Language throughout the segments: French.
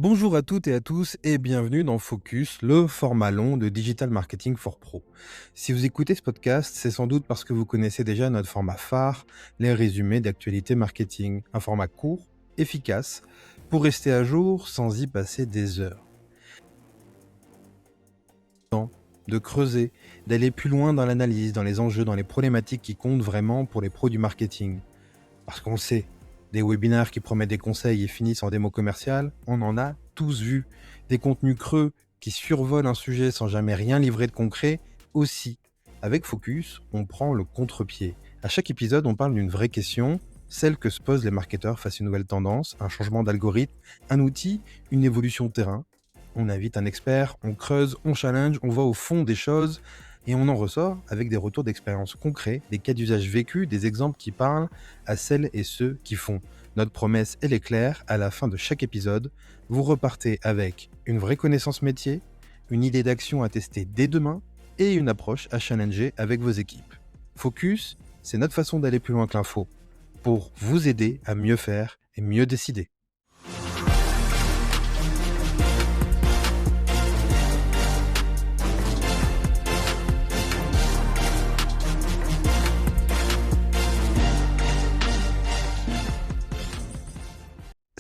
Bonjour à toutes et à tous et bienvenue dans Focus, le format long de Digital Marketing for Pro. Si vous écoutez ce podcast, c'est sans doute parce que vous connaissez déjà notre format phare, les résumés d'actualité marketing. Un format court, efficace, pour rester à jour sans y passer des heures. De creuser, d'aller plus loin dans l'analyse, dans les enjeux, dans les problématiques qui comptent vraiment pour les pros du marketing. Parce qu'on le sait, des webinaires qui promettent des conseils et finissent en démo commerciale, on en a tous vu. Des contenus creux qui survolent un sujet sans jamais rien livrer de concret, aussi. Avec Focus, on prend le contre-pied. À chaque épisode, on parle d'une vraie question, celle que se posent les marketeurs face à une nouvelle tendance, un changement d'algorithme, un outil, une évolution de terrain. On invite un expert, on creuse, on challenge, on va au fond des choses et on en ressort avec des retours d'expérience concrets, des cas d'usage vécus, des exemples qui parlent à celles et ceux qui font. Notre promesse, elle est claire, à la fin de chaque épisode, vous repartez avec une vraie connaissance métier, une idée d'action à tester dès demain et une approche à challenger avec vos équipes. Focus, c'est notre façon d'aller plus loin que l'info, pour vous aider à mieux faire et mieux décider.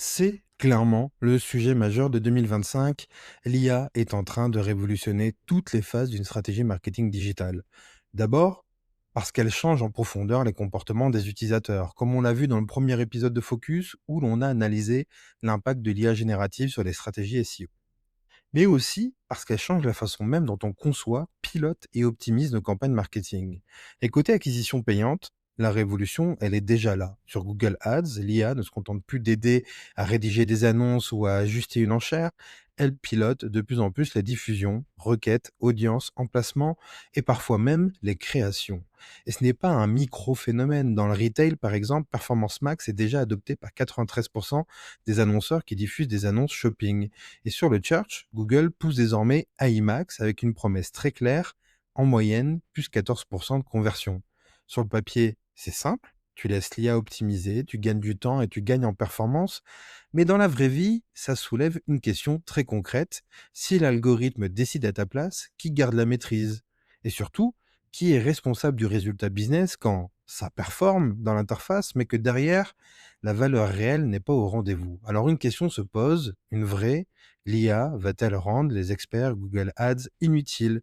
C'est clairement le sujet majeur de 2025. L'IA est en train de révolutionner toutes les phases d'une stratégie marketing digitale. D'abord, parce qu'elle change en profondeur les comportements des utilisateurs, comme on l'a vu dans le premier épisode de Focus, où l'on a analysé l'impact de l'IA générative sur les stratégies SEO. Mais aussi parce qu'elle change la façon même dont on conçoit, pilote et optimise nos campagnes marketing. Et côté acquisition payante, la révolution, elle est déjà là. Sur Google Ads, l'IA ne se contente plus d'aider à rédiger des annonces ou à ajuster une enchère, elle pilote de plus en plus la diffusion, requêtes, audience, emplacement et parfois même les créations. Et ce n'est pas un micro-phénomène. Dans le retail, par exemple, Performance Max est déjà adopté par 93% des annonceurs qui diffusent des annonces shopping. Et sur le Church, Google pousse désormais AI Max avec une promesse très claire, en moyenne, plus 14% de conversion. Sur le papier, c'est simple, tu laisses l'IA optimiser, tu gagnes du temps et tu gagnes en performance, mais dans la vraie vie, ça soulève une question très concrète. Si l'algorithme décide à ta place, qui garde la maîtrise? Et surtout, qui est responsable du résultat business quand ça performe dans l'interface, mais que derrière, la valeur réelle n'est pas au rendez-vous? Alors une question se pose, une vraie: l'IA va-t-elle rendre les experts Google Ads inutiles?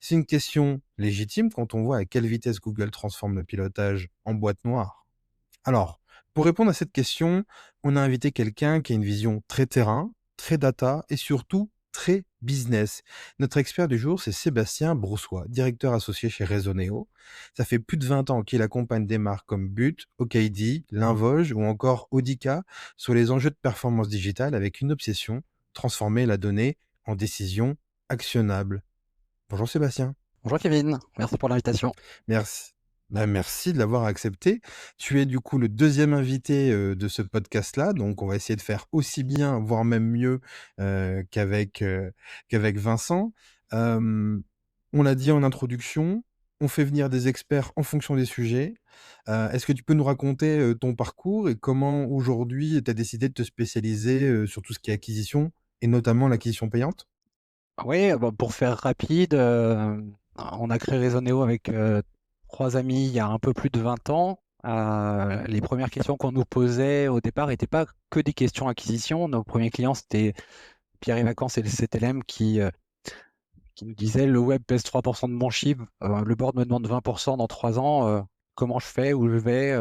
C'est une question légitime quand on voit à quelle vitesse Google transforme le pilotage en boîte noire. Alors, pour répondre à cette question, on a invité quelqu'un qui a une vision très terrain, très data et surtout très business. Notre expert du jour, c'est Sébastien Broussois, directeur associé chez Resoneo. Ça fait plus de 20 ans qu'il accompagne des marques comme But, Okaidi, Linvoge ou encore Audica sur les enjeux de performance digitale avec une obsession: transformer la donnée en décision actionnable. Bonjour Sébastien. Bonjour Kevin, merci pour l'invitation. Merci. Merci de l'avoir accepté. Tu es du coup le deuxième invité de ce podcast-là, donc on va essayer de faire aussi bien, voire même mieux qu'avec Vincent. Euh, on l'a dit en introduction, on fait venir des experts en fonction des sujets. Est-ce que tu peux nous raconter ton parcours et comment aujourd'hui tu as décidé de te spécialiser sur tout ce qui est acquisition et notamment l'acquisition payante? Oui, bah, pour faire rapide, on a créé Resoneo avec trois amis il y a un peu plus de 20 ans. Les premières questions qu'on nous posait au départ n'étaient pas que des questions acquisition. Nos premiers clients, c'était Pierre et Vacances et le CTLM qui nous disaient: le web pèse 3% de mon chiffre, le board me demande 20% dans 3 ans, comment je fais, où je vais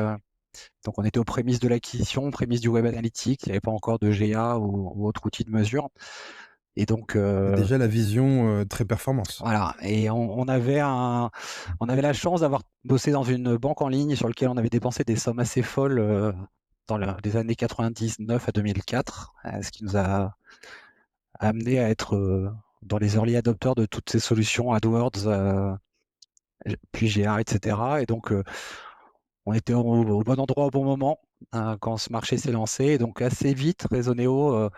Donc on était aux prémices de l'acquisition, prémices du web analytics, il n'y avait pas encore de GA ou autre outil de mesure. Et donc, Déjà la vision très performance. voilà. Et on avait la chance d'avoir bossé dans une banque en ligne sur laquelle on avait dépensé des sommes assez folles dans les années 99 à 2004, ce qui nous a amené à être dans les early adopters de toutes ces solutions AdWords, puis GA, etc. Et donc, on était au bon endroit au bon moment quand ce marché s'est lancé. Et donc, assez vite, Resoneo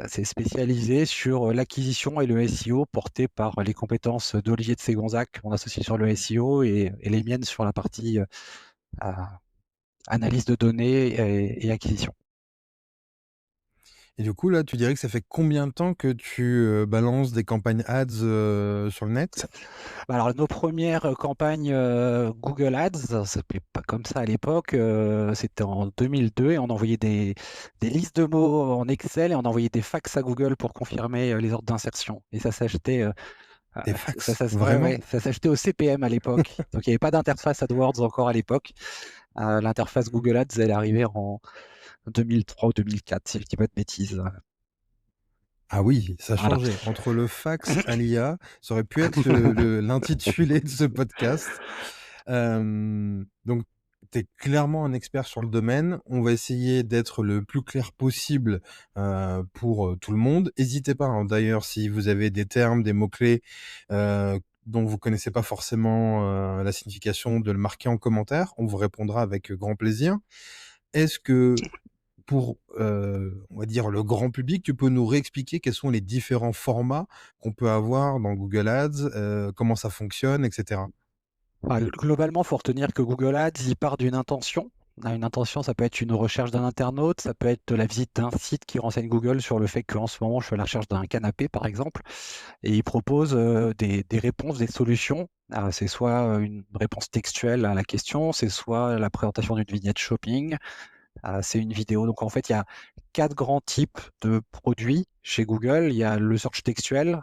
c'est spécialisé sur l'acquisition et le SEO, porté par les compétences d'Olivier de Ségonzac, mon associé sur le SEO, et les miennes sur la partie analyse de données et acquisition. Et du coup, là, tu dirais que ça fait combien de temps que tu, balances des campagnes ads, sur le net? Bah, alors nos premières campagnes, Google Ads, ça s'appelait pas comme ça à l'époque, c'était en 2002 et on envoyait des listes de mots en Excel et on envoyait des fax à Google pour confirmer, les ordres d'insertion et ça s'achetait, Des ça fax? ça ouais, Vraiment? ouais, ça s'achetait au CPM à l'époque. Donc il y avait pas d'interface AdWords encore à l'époque. L'interface Google Ads, elle est arrivée en 2003 ou 2004 si je dis pas de bêtises. Ah oui, ça a Voilà. changé. Entre le fax à l'IA, ça aurait pu être le l'intitulé de ce podcast. Donc tu es clairement un expert sur le domaine. On va essayer d'être le plus clair possible, pour, tout le monde. Hésitez pas, hein, d'ailleurs, si vous avez des termes, des mots-clés, dont vous connaissez pas forcément, la signification, de le marquer en commentaire. On vous répondra avec grand plaisir. Est-ce que pour, on va dire le grand public, tu peux nous réexpliquer quels sont les différents formats qu'on peut avoir dans Google Ads, comment ça fonctionne et cetera? Globalement, il faut retenir que Google Ads, il part d'une intention. Une intention, ça peut être une recherche d'un internaute, ça peut être la visite d'un site qui renseigne Google sur le fait qu'en ce moment, je suis à la recherche d'un canapé, par exemple, et il propose des réponses, des solutions. C'est soit une réponse textuelle à la question, c'est soit la présentation d'une vignette shopping, c'est une vidéo. Donc en fait, il y a quatre grands types de produits chez Google. Il y a le search textuel,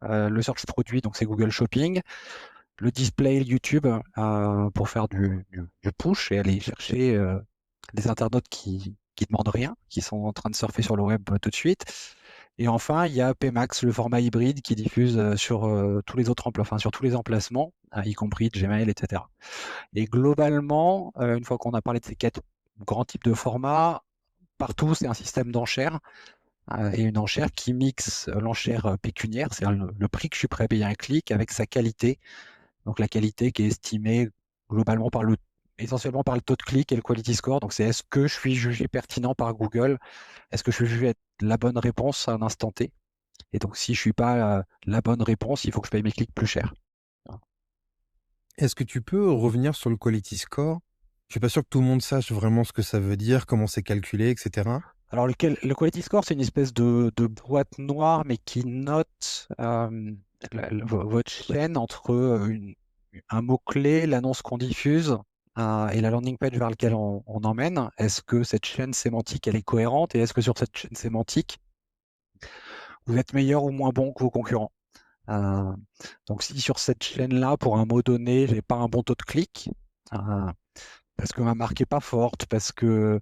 le search produit, donc c'est Google Shopping, le display YouTube pour faire du push et aller chercher des internautes qui demandent rien, qui sont en train de surfer sur le web tout de suite. Et enfin, il y a PMax, le format hybride qui diffuse sur tous les autres enfin, sur tous les emplacements, y compris Gmail, etc. Et globalement, une fois qu'on a parlé de ces quatre grands types de formats, partout, c'est un système d'enchères et une enchère qui mixe l'enchère pécuniaire, c'est-à-dire le prix que je suis prêt à payer un clic, avec sa qualité. Donc la qualité qui est estimée globalement essentiellement par le taux de clic et le quality score. Donc c'est est-ce que je suis jugé pertinent par Google? Est-ce que je suis jugé être la bonne réponse à un instant T? Et donc si je suis pas la bonne réponse, il faut que je paye mes clics plus cher. Est-ce que tu peux revenir sur le quality score? Je suis pas sûr que tout le monde sache vraiment ce que ça veut dire, comment c'est calculé et cetera. Alors le quality score, c'est une espèce de boîte noire, mais qui note votre chaîne entre un mot-clé, l'annonce qu'on diffuse et la landing page vers laquelle on emmène. Est-ce que cette chaîne sémantique, elle est cohérente et est-ce que sur cette chaîne sémantique, vous êtes meilleur ou moins bon que vos concurrents? Euh, donc si sur cette chaîne-là, pour un mot donné, j'ai pas un bon taux de clic, euh, parce que ma marque est pas forte, parce que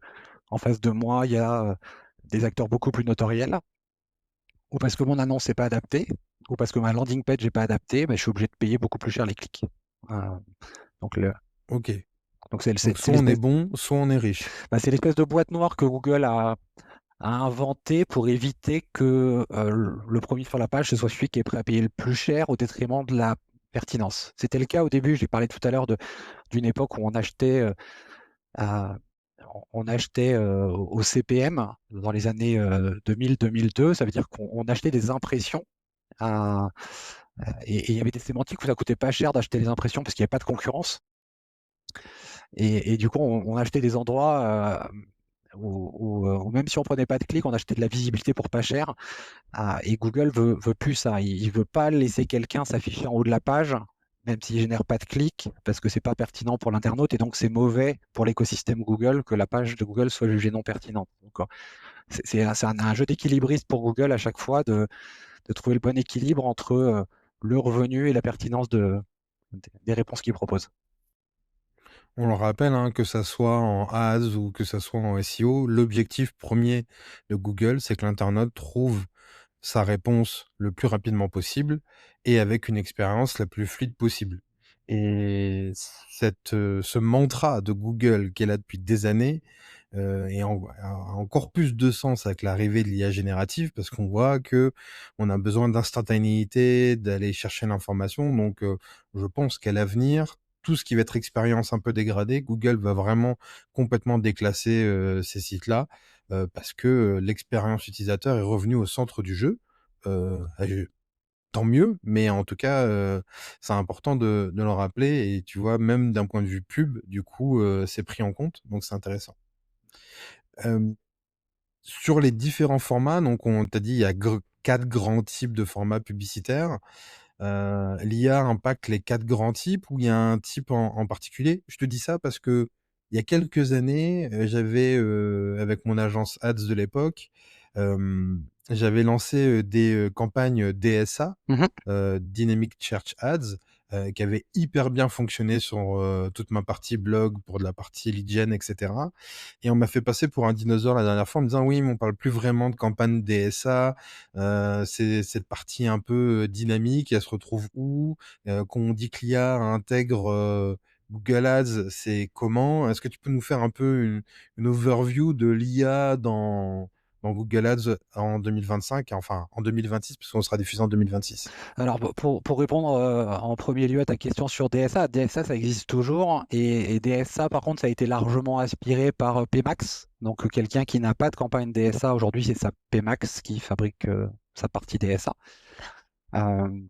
en face de moi, il y a des acteurs beaucoup plus notoriels, ou parce que mon annonce n'est pas adaptée, ou parce que ma landing page n'est pas adaptée, je suis obligé de payer beaucoup plus cher les clics. Euh, donc le, OK. donc Donc c'est soit on est l'espèce bon, soit on est riche. c'est l'espèce de boîte noire que Google a inventé pour éviter que le premier sur la page, ce soit celui qui est prêt à payer le plus cher au détriment de la pertinence. C'était le cas au début, j'ai parlé tout à l'heure d'une époque où à- on achetait au CPM dans les années 2000-2002, ça veut dire qu'on achetait des impressions et il y avait des sémantiques où ça coûtait pas cher d'acheter des impressions parce qu'il n'y avait pas de concurrence. Et du coup, on achetait des endroits où même si on prenait pas de clics, on achetait de la visibilité pour pas cher. Et Google veut plus ça. Il veut pas laisser quelqu'un s'afficher en haut de la page, même s'il génère pas de clics, parce que c'est pas pertinent pour l'internaute et donc c'est mauvais pour l'écosystème Google que la page de Google soit jugée non pertinente. Donc, c'est un jeu d'équilibriste pour Google à chaque fois de trouver le bon équilibre entre le revenu et la pertinence des réponses qu'il propose. On le rappelle, hein, que ça soit en ads ou que ça soit en SEO, l'objectif premier de Google, c'est que l'internaute trouve sa réponse le plus rapidement possible et avec une expérience la plus fluide possible. Et ce mantra de Google qui est là depuis des années, a encore plus de sens avec l'arrivée de l'IA générative parce qu'on voit que on a besoin d'instantanéité, d'aller chercher l'information. Donc, je pense qu'à l'avenir, tout ce qui va être expérience un peu dégradée, Google va vraiment complètement déclasser, ces sites-là, parce que, l'expérience utilisateur est revenue au centre du jeu. Et tant mieux, mais en tout cas, c'est important de le rappeler et tu vois, même d'un point de vue pub, du coup, c'est pris en compte, donc c'est intéressant. Hem Sur les différents formats, donc on t'a dit, il y a 4 grands types de formats publicitaires. L'IA impacte les 4 grands types ou il y a un type en particulier? Je te dis ça parce que il y a quelques années, j'avais, avec mon agence ads de l'époque, j'avais lancé, des, campagnes DSA, Mmh. Dynamic Search Ads, qui avaient hyper bien fonctionné sur, toute ma partie blog, pour de la partie lead gen et cetera, et on m'a fait passer pour un dinosaure la dernière fois en me disant: «Oui, mais on parle plus vraiment de campagne DSA, c'est cette partie un peu, dynamique, elle se retrouve où? Quand on dit que l'IA intègre, Google Ads, c'est comment?» Est-ce que tu peux nous faire un peu une overview de l'IA dans Google Ads en 2025, enfin en 2026, puisqu'on sera diffusé en 2026? Alors pour répondre, en premier lieu à ta question sur DSA, DSA ça existe toujours et DSA par contre ça a été largement aspiré par, PMax. Donc, quelqu'un qui n'a pas de campagne DSA aujourd'hui, c'est sa PMax qui fabrique, sa partie DSA.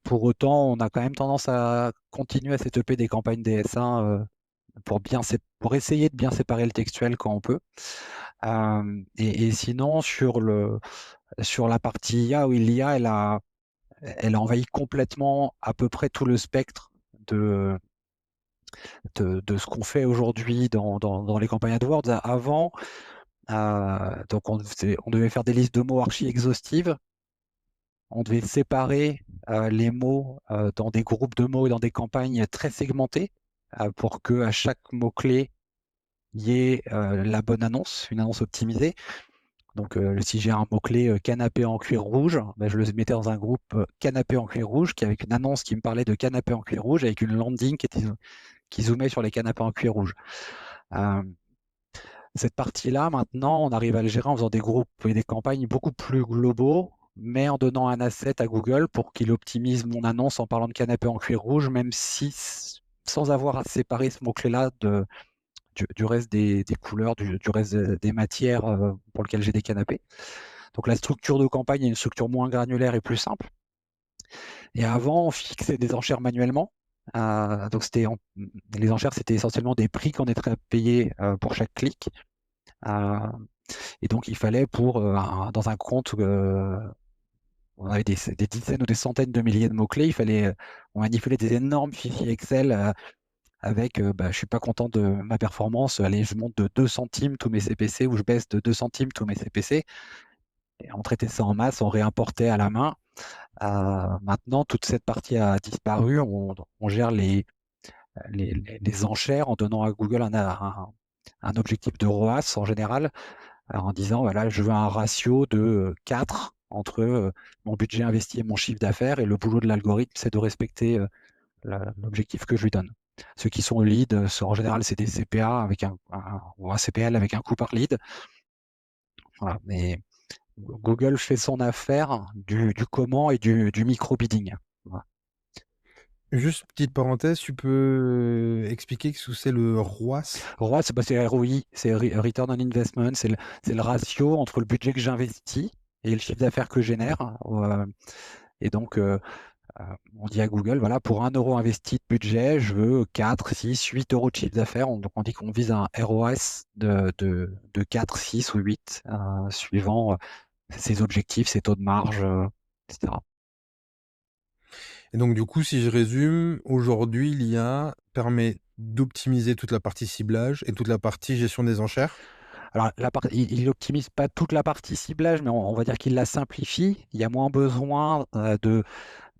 Pour autant, on a quand même tendance à continuer à s'étoper des campagnes DSA, pour essayer de bien séparer le textuel quand on peut. Et sinon sur la partie IA, oui, l'IA elle a envahi complètement à peu près tout le spectre de de ce qu'on fait aujourd'hui dans les campagnes AdWords. Avant, donc on devait faire des listes de mots archi exhaustives. On devait séparer, les mots, dans des groupes de mots et dans des campagnes très segmentées, pour qu'à chaque mot-clé, il y ait, la bonne annonce, une annonce optimisée. Donc, si j'ai un mot-clé, canapé en cuir rouge, bah, je le mettais dans un groupe, canapé en cuir rouge, qui avec une annonce qui me parlait de canapé en cuir rouge, avec une landing qui zoomait sur les canapés en cuir rouge. Hem, Cette partie-là, maintenant, on arrive à le gérer en faisant des groupes et des campagnes beaucoup plus globaux, mais en donnant un asset à Google pour qu'il optimise mon annonce en parlant de canapé en cuir rouge, même si sans avoir à séparer ce mot-clé-là du reste des couleurs, du reste, des matières, pour lesquelles j'ai des canapés. Donc la structure de campagne est une structure moins granulaire et plus simple. Et avant, on fixait des enchères manuellement. Donc les enchères, c'était essentiellement des prix qu'on était à payer, pour chaque clic. Heu et donc il fallait dans un compte, on avait des dizaines ou des centaines de milliers de mots-clés, on manipulait des énormes fichiers Excel, avec, bah, je suis pas content de ma performance, allez, je monte de 2 centimes tous mes CPC ou je baisse de 2 centimes tous mes CPC et on traitait ça en masse, on réimportait à la main. Maintenant, toute cette partie a disparu. On gère les enchères en donnant à Google un objectif de ROAS en général, en disant: «Voilà, je veux un ratio de, 4 entre, mon budget investi et mon chiffre d'affaires» et le boulot de l'algorithme, c'est de respecter, l'objectif que je lui donne. Ceux qui sont lead, en général, c'est des CPA avec ou un CPL avec un coût par lead. Voilà, mais Google fait son affaire du comment et du micro-bidding. Voilà. Juste petite parenthèse, tu peux, expliquer ce que c'est le ROAS? ROAS, c'est ROI, c'est Return on Investment, c'est le ratio entre le budget que j'investis et le chiffre d'affaires que je génère. Et donc, on dit à Google, voilà, pour 1 € investi de budget, je veux 4, 6, 8 € de chiffre d'affaires. Donc on dit qu'on vise un ROAS de 4, 6 ou 8, suivant, ses objectifs, ses taux de marge, et cetera. Et donc du coup, si je résume, aujourd'hui, l'IA permet d'optimiser toute la partie ciblage et toute la partie gestion des enchères? Alors il optimise pas toute la partie ciblage, mais on va dire qu'il la simplifie. Il y a moins besoin,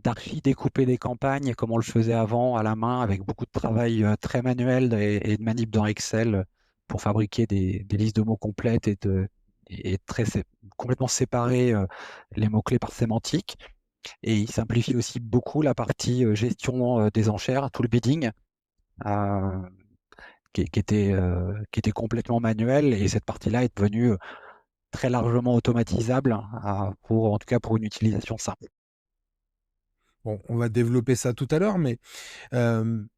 d'archi-découper des campagnes comme on le faisait avant à la main avec beaucoup de travail, très manuel et de manip dans Excel, pour fabriquer des listes de mots complètes et très complètement séparer, les mots-clés par sémantique. Et il simplifie aussi beaucoup la partie, gestion, des enchères, tout le bidding, heu, qui était complètement manuel et cette partie-là est devenue, très largement automatisable, en tout cas pour une utilisation simple. Bon, on va développer ça tout à l'heure, mais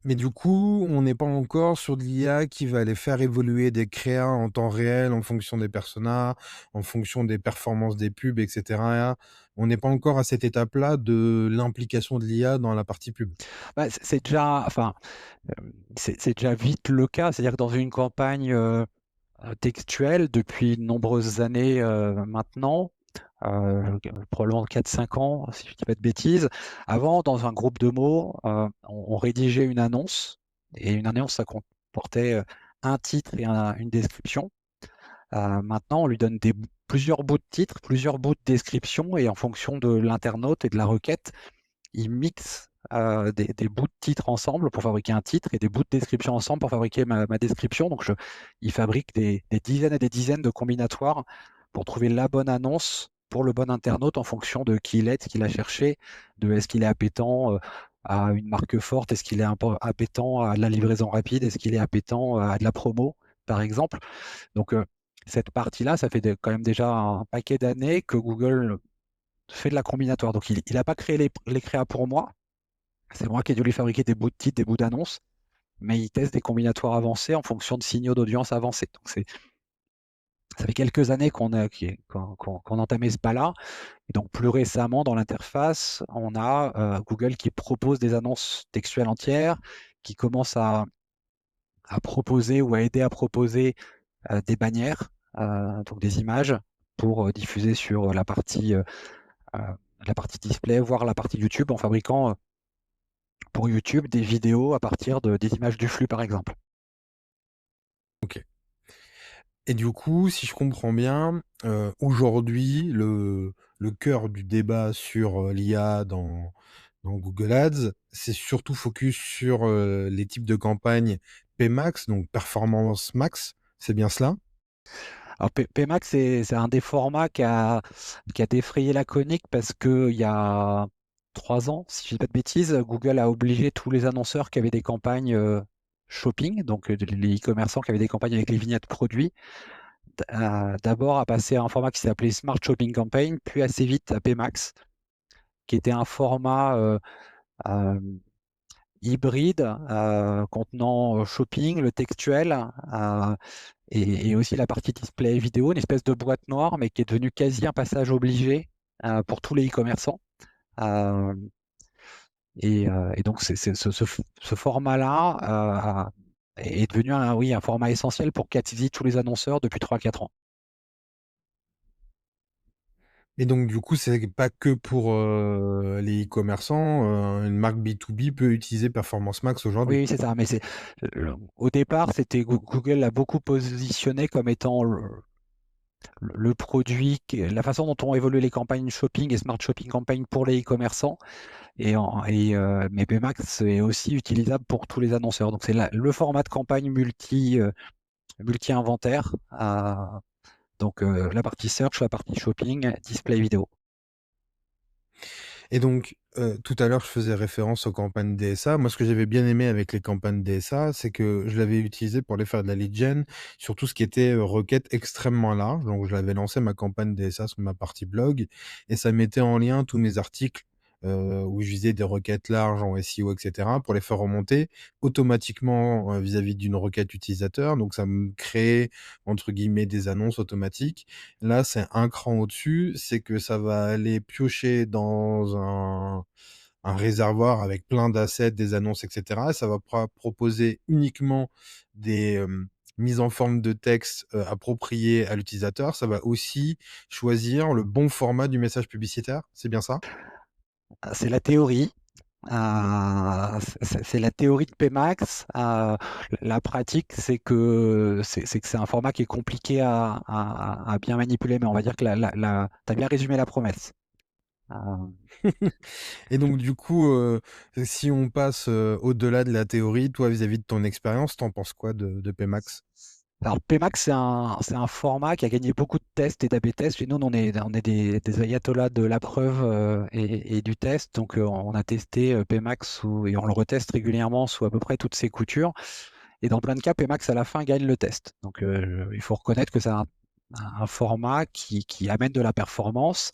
du coup, on n'est pas encore sur de l'IA qui va aller faire évoluer des créas en temps réel en fonction des personas, en fonction des performances des pubs et cetera. On n'est pas encore à cette étape-là de l'implication de l'IA dans la partie pub. Bah, c'est déjà enfin, c'est déjà vite le cas. C'est-à-dire que dans une campagne, textuel depuis de nombreuses années maintenant, probablement 4-5 ans, si je ne dis pas de bêtises. Avant, dans un groupe de mots, on rédigeait une annonce, et une annonce, ça comportait un titre et une description. Maintenant, on lui donne plusieurs bouts de titre, plusieurs bouts de description, et en fonction de l'internaute et de la requête, il mixe des bouts de titre ensemble pour fabriquer un titre et des bouts de description ensemble pour fabriquer ma description. Donc, il fabrique des dizaines et des dizaines de combinatoires pour trouver la bonne annonce pour le bon internaute en fonction de qui il est, de ce qu'il a cherché, de est-ce qu'il est appétent à une marque forte, est-ce qu'il est appétent à de la livraison rapide, est-ce qu'il est appétent à de la promo, par exemple. Donc, cette partie-là, ça fait quand même déjà un paquet d'années que Google fait de la combinatoire. Donc, il n'a pas créé les créas pour moi. C'est moi qui ai dû lui fabriquer des bouts de titres, des bouts d'annonces, mais il teste des combinatoires avancés en fonction de signaux d'audience avancés. Donc, ça fait quelques années qu'on entamait ce pas-là. Et donc, plus récemment, dans l'interface, on a Google qui propose des annonces textuelles entières, qui commence à proposer ou à aider à proposer des bannières, donc des images pour diffuser sur la partie display, voire la partie YouTube, en fabriquant pour YouTube des vidéos à partir des images du flux, par exemple. OK. Et du coup, si je comprends bien, aujourd'hui, le cœur du débat sur, l'IA dans Google Ads, c'est surtout focus sur, les types de campagnes PMax, donc performance max, c'est bien cela? Alors PMax, c'est un des formats qui a défrayé la chronique parce qu'il y a 3 ans, si je ne dis pas de bêtises, Google a obligé tous les annonceurs qui avaient des campagnes shopping, donc les e-commerçants qui avaient des campagnes avec les vignettes produits, d'abord à passer à un format qui s'appelait Smart Shopping Campaign, puis assez vite à PMax, qui était un format euh, hybride contenant shopping, le textuel et aussi la partie display vidéo, une espèce de boîte noire, mais qui est devenue quasi un passage obligé pour tous les e-commerçants. Euh, et donc, ce format-là est devenu oui, un format essentiel pour quasi tous les annonceurs depuis 3-4 ans. Et donc du coup, c'est pas que pour, les e-commerçants, une marque B2B peut utiliser Performance Max Oui, aujourd'hui? oui, c'est ça. Mais au départ, Google l'a beaucoup positionné comme étant le produit, la façon dont ont évolué les campagnes shopping et smart shopping campaign pour les e-commerçants. Mais PMax est aussi utilisable pour tous les annonceurs. Donc c'est le format de campagne multi-inventaire. Donc la partie search, la partie shopping, display vidéo. Et donc, tout à l'heure, je faisais référence aux campagnes DSA. Moi, ce que j'avais bien aimé avec les campagnes DSA, c'est que je l'avais utilisé pour aller faire de la lead gen sur tout ce qui était, requête extrêmement large. Donc je l'avais lancé ma campagne DSA sur ma partie blog et ça mettait en lien tous mes articles, où je visais des requêtes larges en SEO et cetera pour les faire remonter automatiquement, vis-à-vis d'une requête utilisateur. Donc ça me créait, entre guillemets, «des annonces automatiques». Là, c'est un cran au-dessus, c'est que ça va aller piocher dans un réservoir avec plein d'assets, des annonces et cetera. Ça va proposer uniquement des, mises en forme de texte, appropriées à l'utilisateur. Ça va aussi choisir le bon format du message publicitaire, c'est bien ça? C'est la théorie. C'est la théorie de PMax. La pratique, c'est un format qui est compliqué à bien manipuler, mais on va dire que tu as bien résumé la promesse. Euh, Et donc du coup, si on passe, au-delà de la théorie, toi, vis-à-vis de ton expérience, tu en penses quoi de PMax? Alors, PMax, c'est un format qui a gagné beaucoup de tests et d'AB tests. Chez nous, on est des ayatollahs de la preuve et du test. Donc, on a testé PMax et on le reteste régulièrement sous à peu près toutes ses coutures. Et dans plein de cas, PMax, à la fin, gagne le test. Donc, il faut reconnaître que c'est un format qui amène de la performance.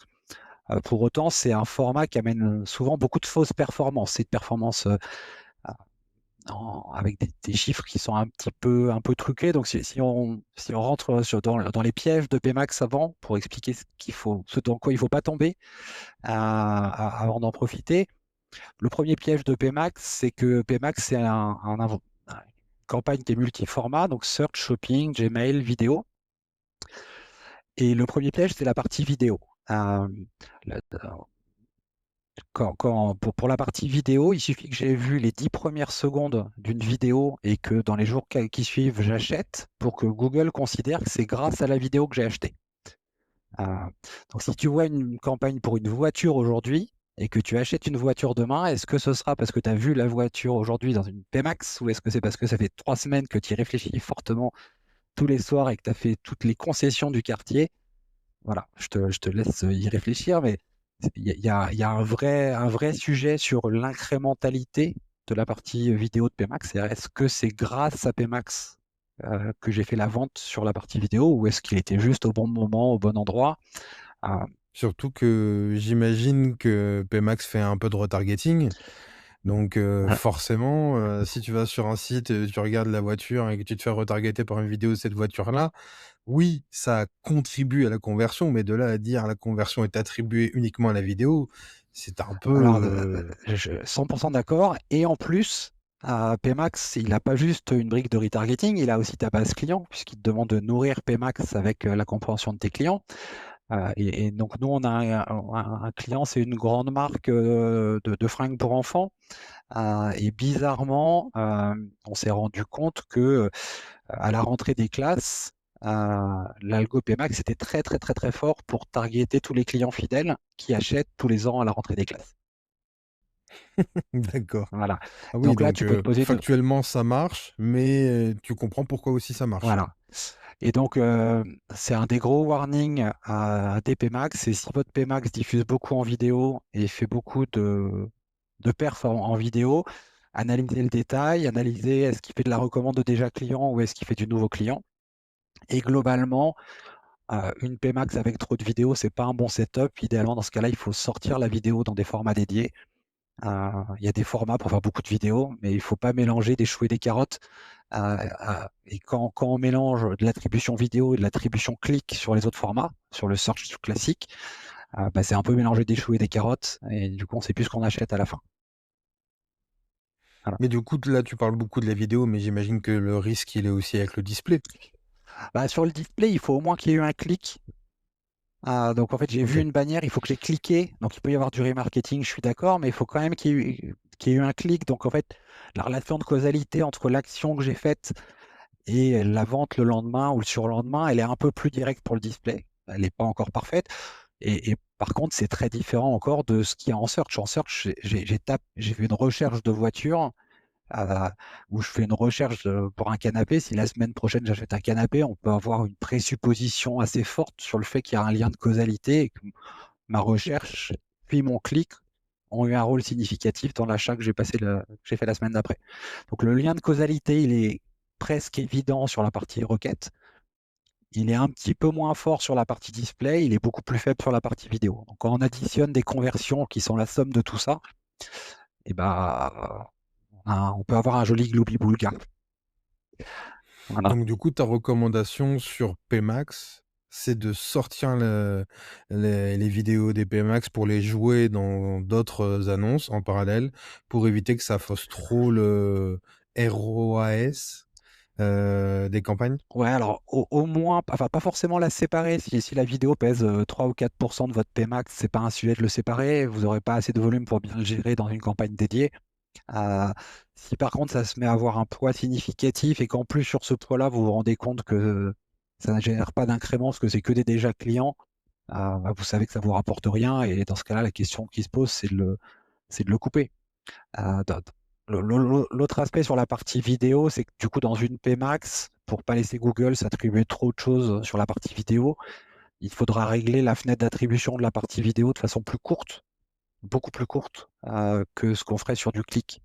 Pour autant, c'est un format qui amène souvent beaucoup de fausses performances. C'est de performances avec des chiffres qui sont un peu truqués. Donc, si on rentre dans les pièges de PMax avant, pour expliquer ce dans quoi il ne faut pas tomber avant d'en profiter. Le premier piège de PMax, c'est que PMax, c'est une campagne qui est multi-format, donc search, shopping, Gmail, vidéo. Et le premier piège, c'est la partie vidéo. La- pour la partie vidéo, il suffit que j'ai vu les 10 premières secondes d'une vidéo et que dans les jours qui suivent, j'achète pour que Google considère que c'est grâce à la vidéo que j'ai acheté. Euh, donc si tu vois une campagne pour une voiture aujourd'hui et que tu achètes une voiture demain, est-ce que ce sera parce que tu as vu la voiture aujourd'hui dans une PMax ou est-ce que c'est parce que ça fait 3 semaines que tu y réfléchis fortement tous les soirs et que tu as fait toutes les concessions du quartier? Voilà, je te laisse y réfléchir, mais il y a un vrai sujet sur l'incrémentalité de la partie vidéo de PMax. Est-ce que c'est grâce à PMax que j'ai fait la vente sur la partie vidéo ou est-ce qu'il était juste au bon moment, au bon endroit? Euh, Surtout que j'imagine que Pmax fait un peu de retargeting. Donc voilà. forcément, si tu vas sur un site, tu regardes la voiture et que tu te fais retargeter par une vidéo de cette voiture-là, oui, ça contribue à la conversion, mais de là à dire la conversion est attribuée uniquement à la vidéo, c'est un peu, Alors, 100% d'accord. Et en plus, PMax, il n'a pas juste une brique de retargeting, il a aussi ta base client, puisqu'il te demande de nourrir PMax avec la compréhension de tes clients. Et donc, nous, on a un client, c'est une grande marque de fringues pour enfants. Et bizarrement, on s'est rendu compte que à la rentrée des classes, l'algo PMax était très, très, très, très fort pour targeter tous les clients fidèles qui achètent tous les ans à la rentrée des classes. d'accord. Voilà. Ah oui, Donc là, donc tu peux te poser une... factuellement ça marche, mais tu comprends pourquoi aussi ça marche. Voilà. Et donc, c'est un des gros warnings à des PMax. C'est si votre PMax diffuse beaucoup en vidéo et fait beaucoup de perf en vidéo, analysez le détail, analysez est-ce qu'il fait de la recommande de déjà client ou est-ce qu'il fait du nouveau client. Et globalement, une PMax avec trop de vidéos, c'est pas un bon setup. Idéalement, dans ce cas-là, il faut sortir la vidéo dans des formats dédiés. Il y a des formats pour faire beaucoup de vidéos, mais il ne faut pas mélanger des choux et des carottes. Et quand on mélange de l'attribution vidéo et de l'attribution clic sur les autres formats, sur le search classique, bah, c'est un peu mélanger des choux et des carottes, et du coup, on ne sait plus ce qu'on achète à la fin. Voilà. Mais du coup, là, tu parles beaucoup de la vidéo, mais j'imagine que le risque, il est aussi avec le display. Bah, sur le display, il faut au moins qu'il y ait eu un clic. Donc en fait, j'ai vu Ok. une bannière, il faut que j'ai cliqué. Donc il peut y avoir du remarketing, je suis d'accord, mais il faut quand même qu'il y ait eu un clic. Donc en fait, la relation de causalité entre l'action que j'ai faite et la vente le lendemain ou le surlendemain, elle est un peu plus directe pour le display. Elle n'est pas encore parfaite. Et par contre, c'est très différent encore de ce qu'il y a en search. En search, j'ai fait une recherche de voiture où je fais une recherche pour un canapé. Si la semaine prochaine j'achète un canapé, on peut avoir une présupposition assez forte sur le fait qu'il y a un lien de causalité et que ma recherche puis mon clic ont eu un rôle significatif dans l'achat que j'ai fait la semaine d'après. Donc le lien de causalité, il est presque évident sur la partie requête. Il est un petit peu moins fort sur la partie display, il est beaucoup plus faible sur la partie vidéo. Donc quand on additionne des conversions qui sont la somme de tout ça, et ben, on peut avoir un joli gloubi-boulga. Voilà. Donc du coup, ta recommandation sur Pmax, c'est de sortir les vidéos des Pmax pour les jouer dans d'autres annonces en parallèle, pour éviter que ça fausse trop le ROAS des campagnes. Ouais, alors au moins, enfin pas forcément la séparer. Si la vidéo pèse 3 ou 4% de votre Pmax, c'est pas un sujet de le séparer. Vous n'aurez pas assez de volume pour bien le gérer dans une campagne dédiée. Euh, Si par contre ça se met à avoir un poids significatif et qu'en plus sur ce poids-là, vous vous rendez compte que ça ne génère pas d'incrément parce que c'est que des déjà clients, bah, vous savez que ça vous rapporte rien. Et dans ce cas-là, la question qui se pose, c'est de le couper. Euh, dans- L'autre aspect sur la partie vidéo, c'est que du coup, dans une PMax, pour pas laisser Google s'attribuer trop de choses sur la partie vidéo, il faudra régler la fenêtre d'attribution de la partie vidéo de façon plus courte, beaucoup plus courte que ce qu'on ferait sur du clic.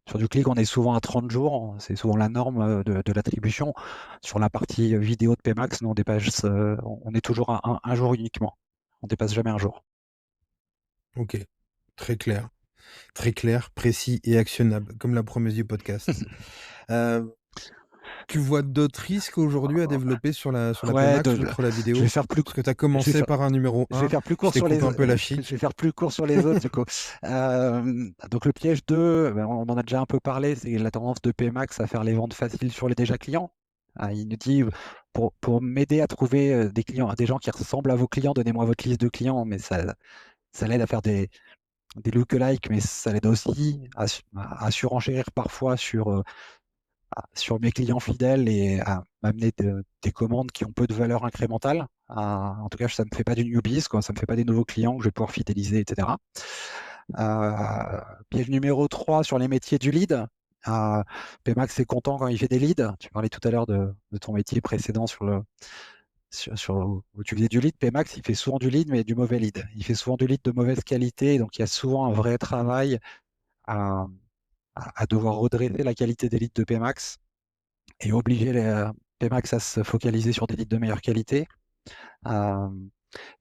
Sur du clic, on est souvent à 30 jours, c'est souvent la norme de l'attribution. Sur la partie vidéo de PMax, nous, on est toujours à un jour uniquement. On dépasse jamais un jour. Ok, très clair. Très clair, précis et actionnable, comme la promesse du podcast. Tu vois d'autres risques aujourd'hui à développer sur la Ouais, PMax outre la je vais vidéo? faire plus, Parce que tu as je vais commencé faire, par un numéro je vais 1, faire plus je court t'ai sur les, coupé un peu la je chic. vais faire plus court sur les autres du coup. Donc le piège 2, ben, on en a déjà un peu parlé, c'est la tendance de Pmax à faire les ventes faciles sur les déjà clients. Il nous dit pour m'aider à trouver des clients, des gens qui ressemblent à vos clients, donnez-moi votre liste de clients, mais ça l'aide à faire des lookalikes, mais ça l'aide aussi à surenchérir parfois sur mes clients fidèles et à m'amener des commandes qui ont peu de valeur incrémentale. En tout cas, ça ne me fait pas du newbies, quoi. Ça ne me fait pas des nouveaux clients que je vais pouvoir fidéliser, etc. Piège numéro 3 sur les métiers du lead. Pmax est content quand il fait des leads. Tu parlais tout à l'heure de ton métier précédent où tu faisais du lead. Pmax, il fait souvent du lead, mais du mauvais lead. Il fait souvent du lead de mauvaise qualité, donc il y a souvent un vrai travail à, à devoir redresser la qualité des leads de Pmax et obliger Pmax à se focaliser sur des leads de meilleure qualité. Euh,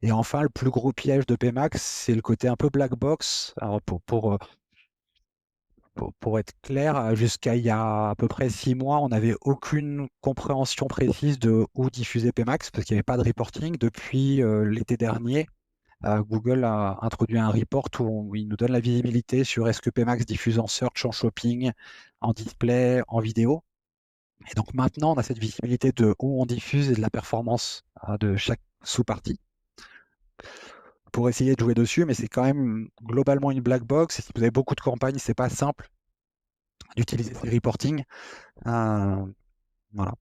et enfin, le plus gros piège de Pmax, c'est le côté un peu black box. Alors pour être clair, jusqu'à il y a à peu près 6 mois, on n'avait aucune compréhension précise de où diffuser Pmax parce qu'il n'y avait pas de reporting. Depuis l'été dernier, Google a introduit un report où il nous donne la visibilité sur est-ce que Pmax diffuse en search, en shopping, en display, en vidéo. Et donc maintenant, on a cette visibilité de où on diffuse et de la performance de chaque sous-partie pour essayer de jouer dessus, mais c'est quand même globalement une black box. Et si vous avez beaucoup de campagnes, c'est pas simple d'utiliser ces reporting. Euh, voilà.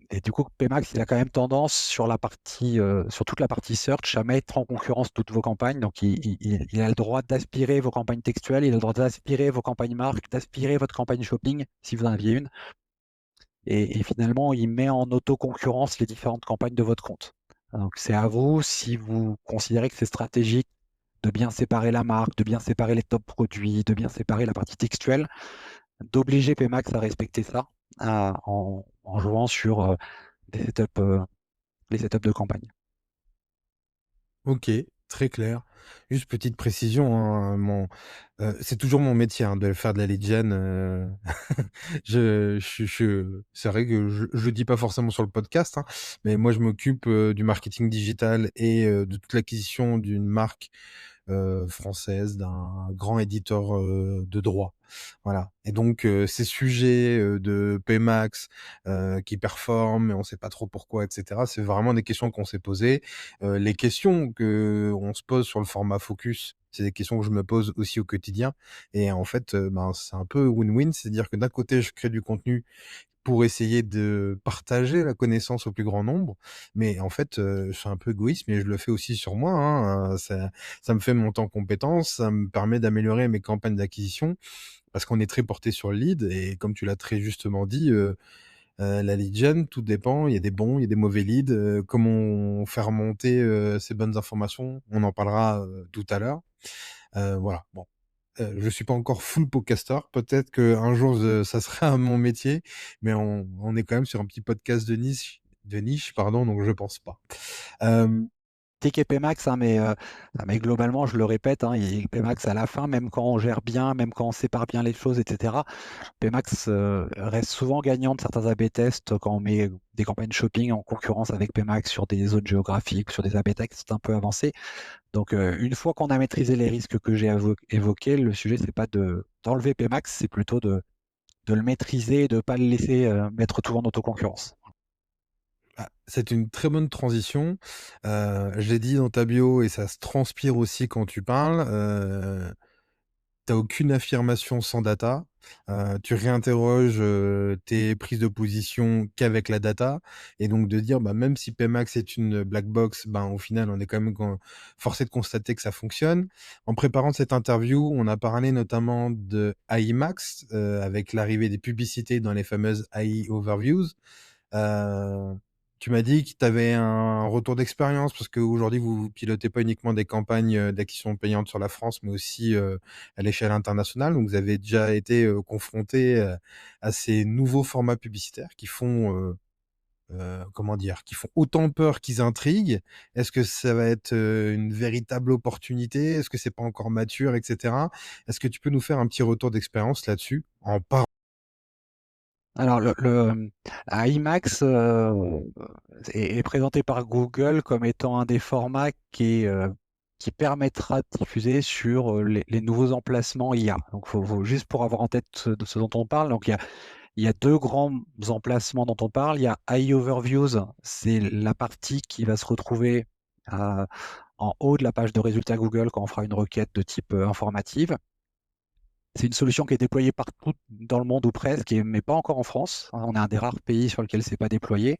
Et du coup, Pmax, il a quand même tendance sur toute la partie search à mettre en concurrence toutes vos campagnes. Donc, il a le droit d'aspirer vos campagnes textuelles, il a le droit d'aspirer vos campagnes marques, d'aspirer votre campagne shopping, si vous en aviez une. Et finalement, il met en auto-concurrence les différentes campagnes de votre compte. Donc, c'est à vous, si vous considérez que c'est stratégique de bien séparer la marque, de bien séparer les top produits, de bien séparer la partie textuelle, d'obliger Pmax à respecter ça en jouant sur des setups, les setups de campagne. OK, très clair. Juste petite précision, hein, c'est toujours mon métier, hein, de faire de la lead gen, c'est vrai que je le dis pas forcément sur le podcast, hein, mais moi je m'occupe, du marketing digital et de toute l'acquisition d'une marque française d'un grand éditeur de droit. Voilà. Et donc, ces sujets de Pmax qui performent, mais on ne sait pas trop pourquoi, etc., c'est vraiment des questions qu'on s'est posées. Les questions qu'on se pose sur le format Focus, c'est des questions que je me pose aussi au quotidien. Et en fait, ben, c'est un peu win-win, c'est-à-dire que d'un côté, je crée du contenu pour essayer de partager la connaissance au plus grand nombre. Mais en fait, je suis un peu égoïste, mais je le fais aussi sur moi, hein, ça me fait monter en compétences, ça me permet d'améliorer mes campagnes d'acquisition parce qu'on est très porté sur le lead et comme tu l'as très justement dit, la lead gen, tout dépend. Il y a des bons, il y a des mauvais leads, comment faire remonter, ces bonnes informations, on en parlera, tout à l'heure. Voilà, bon. Je suis pas encore full podcaster. Peut-être qu'un jour, ça sera mon métier, mais on est quand même sur un petit podcast de niche, pardon, donc je pense pas. Hem, Ticket Pmax, hein, mais globalement, je le répète, hein, Pmax à la fin, même quand on gère bien, même quand on sépare bien les choses, etc., Pmax reste souvent gagnant de certains A/B tests quand on met des campagnes shopping en concurrence avec Pmax sur des zones géographiques, sur des A/B tests un peu avancés. Donc, une fois qu'on a maîtrisé les risques que j'ai évoqués, le sujet, c'est pas d'enlever Pmax, c'est plutôt de le maîtriser et de ne pas le laisser mettre tout en autoconcurrence. c'est une très bonne transition. Je l'ai dit dans ta bio et ça se transpire aussi quand tu parles, tu aucune affirmation sans data. Tu réinterroges, tes prises de position qu'avec la data et donc de dire, bah, même si Pmax est une black box, ben, au final, on est quand même forcé de constater que ça fonctionne. En préparant cette interview, on a parlé notamment de AI Max, avec l'arrivée des publicités dans les fameuses AI overviews. Heu, Tu m'as dit que tu avais un retour d'expérience parce qu'aujourd'hui, vous pilotez pas uniquement des campagnes, d'acquisition payante sur la France, mais aussi, à l'échelle internationale. Donc vous avez déjà été, confrontés, à ces nouveaux formats publicitaires qui font, comment dire? Qui font autant peur qu'ils intriguent. Est-ce que ça va être, une véritable opportunité? Est-ce que c'est pas encore mature et cetera? Est-ce que tu peux nous faire un petit retour d'expérience là-dessus en Alors, IMAX est présenté par Google comme étant un des formats qui permettra de diffuser sur les nouveaux emplacements IA. Donc, juste pour avoir en tête de ce dont on parle, donc il y a deux grands emplacements dont on parle. Il y a iOverviews, c'est la partie qui va se retrouver en haut de la page de résultats Google quand on fera une requête de type informative. C'est une solution qui est déployée partout dans le monde ou presque, mais pas encore en France. On est un des rares pays sur lequel c'est pas déployé.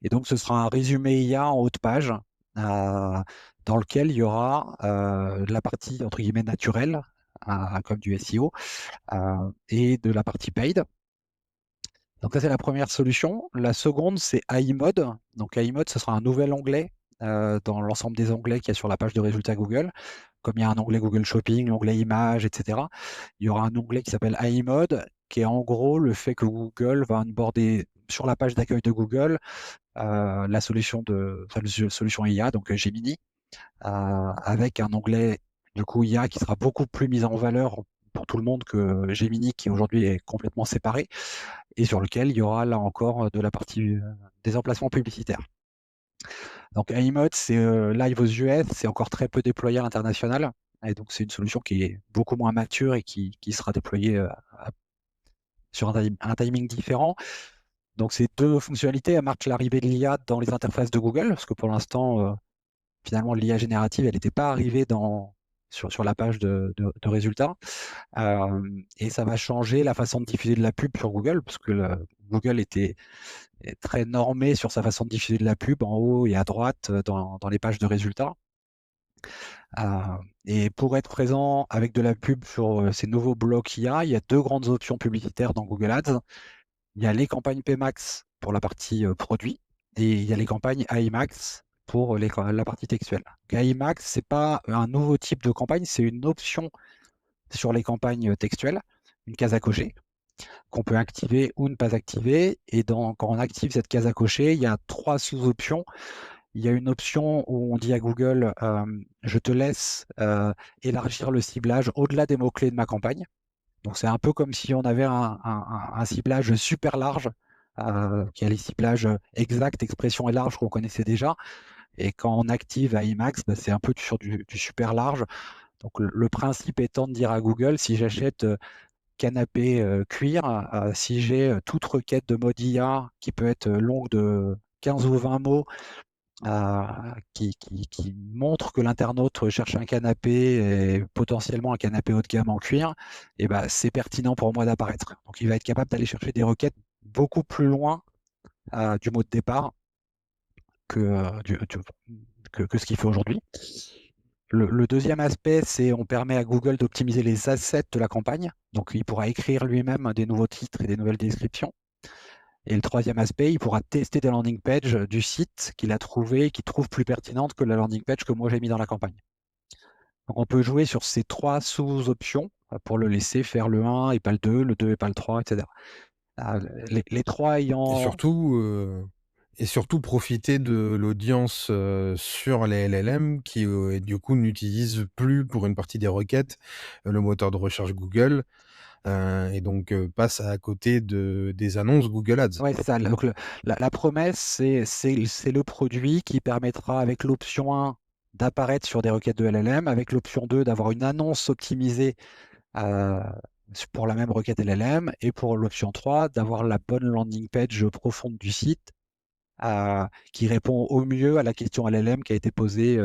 Et donc, ce sera un résumé IA en haut de page euh, dans lequel il y aura la partie entre guillemets naturelle, comme du SEO, et de la partie paid. Donc ça, c'est la première solution. La seconde, c'est iMode. Donc iMode, ce sera un nouvel onglet dans l'ensemble des onglets qu'il y a sur la page de résultats Google. Comme il y a un onglet Google Shopping, l'onglet Images, etc., il y aura un onglet qui s'appelle iMode, qui est en gros le fait que Google va onboarder sur la page d'accueil de Google la solution solution IA, donc Gemini, avec un onglet du coup IA qui sera beaucoup plus mis en valeur pour tout le monde que Gemini, qui aujourd'hui est complètement séparé, et sur lequel il y aura là encore de la partie des emplacements publicitaires. Donc iMode, c'est live aux US, c'est encore très peu déployé à l'international, et donc c'est une solution qui est beaucoup moins mature et qui sera déployée sur un timing différent. Donc ces deux fonctionnalités marquent l'arrivée de l'IA dans les interfaces de Google, parce que pour l'instant, finalement, l'IA générative, elle n'était pas arrivée sur la page de résultats. Et ça va changer la façon de diffuser de la pub sur Google, parce que Google est très normé sur sa façon de diffuser de la pub en haut et à droite dans les pages de résultats. Et pour être présent avec de la pub sur ces nouveaux blocs IA, il y a deux grandes options publicitaires dans Google Ads. Il y a les campagnes PMax pour la partie produit, et il y a les campagnes IMAX pour la partie textuelle. IMAX, ce n'est pas un nouveau type de campagne, c'est une option sur les campagnes textuelles, une case à cocher, qu'on peut activer ou ne pas activer. Et quand on active cette case à cocher, il y a trois sous-options. Il y a une option où on dit à Google, je te laisse élargir le ciblage au-delà des mots-clés de ma campagne. Donc c'est un peu comme si on avait un ciblage super large, qui a les ciblages exact, expression et large qu'on connaissait déjà. Et quand on active IMAX, bah, c'est un peu sur du super large. Donc le principe étant de dire à Google, si j'achète canapé cuir, si j'ai toute requête de mode IA qui peut être longue de 15 ou 20 mots, qui montre que l'internaute cherche un canapé et potentiellement un canapé haut de gamme en cuir, et ben, c'est pertinent pour moi d'apparaître. Donc il va être capable d'aller chercher des requêtes beaucoup plus loin du mot de départ que, que ce qu'il fait aujourd'hui. Le deuxième aspect, c'est on permet à Google d'optimiser les assets de la campagne. Donc il pourra écrire lui-même des nouveaux titres et des nouvelles descriptions. Et le troisième aspect, il pourra tester des landing pages du site qu'il a trouvé, qu'il trouve plus pertinente que la landing page que moi j'ai mis dans la campagne. Donc on peut jouer sur ces trois sous-options pour le laisser faire le 1 et pas le 2, le 2 et pas le 3, etc. Les trois Et ayant... surtout, profiter de l'audience sur les LLM qui, du coup, n'utilisent plus pour une partie des requêtes le moteur de recherche Google et donc passe à côté des annonces Google Ads. Ouais, c'est ça. Donc la promesse, c'est le produit qui permettra avec l'option 1 d'apparaître sur des requêtes de LLM, avec l'option 2 d'avoir une annonce optimisée euh, pour la même requête LLM, et pour l'option 3 d'avoir la bonne landing page profonde du site qui répond au mieux à la question LLM qui a été posée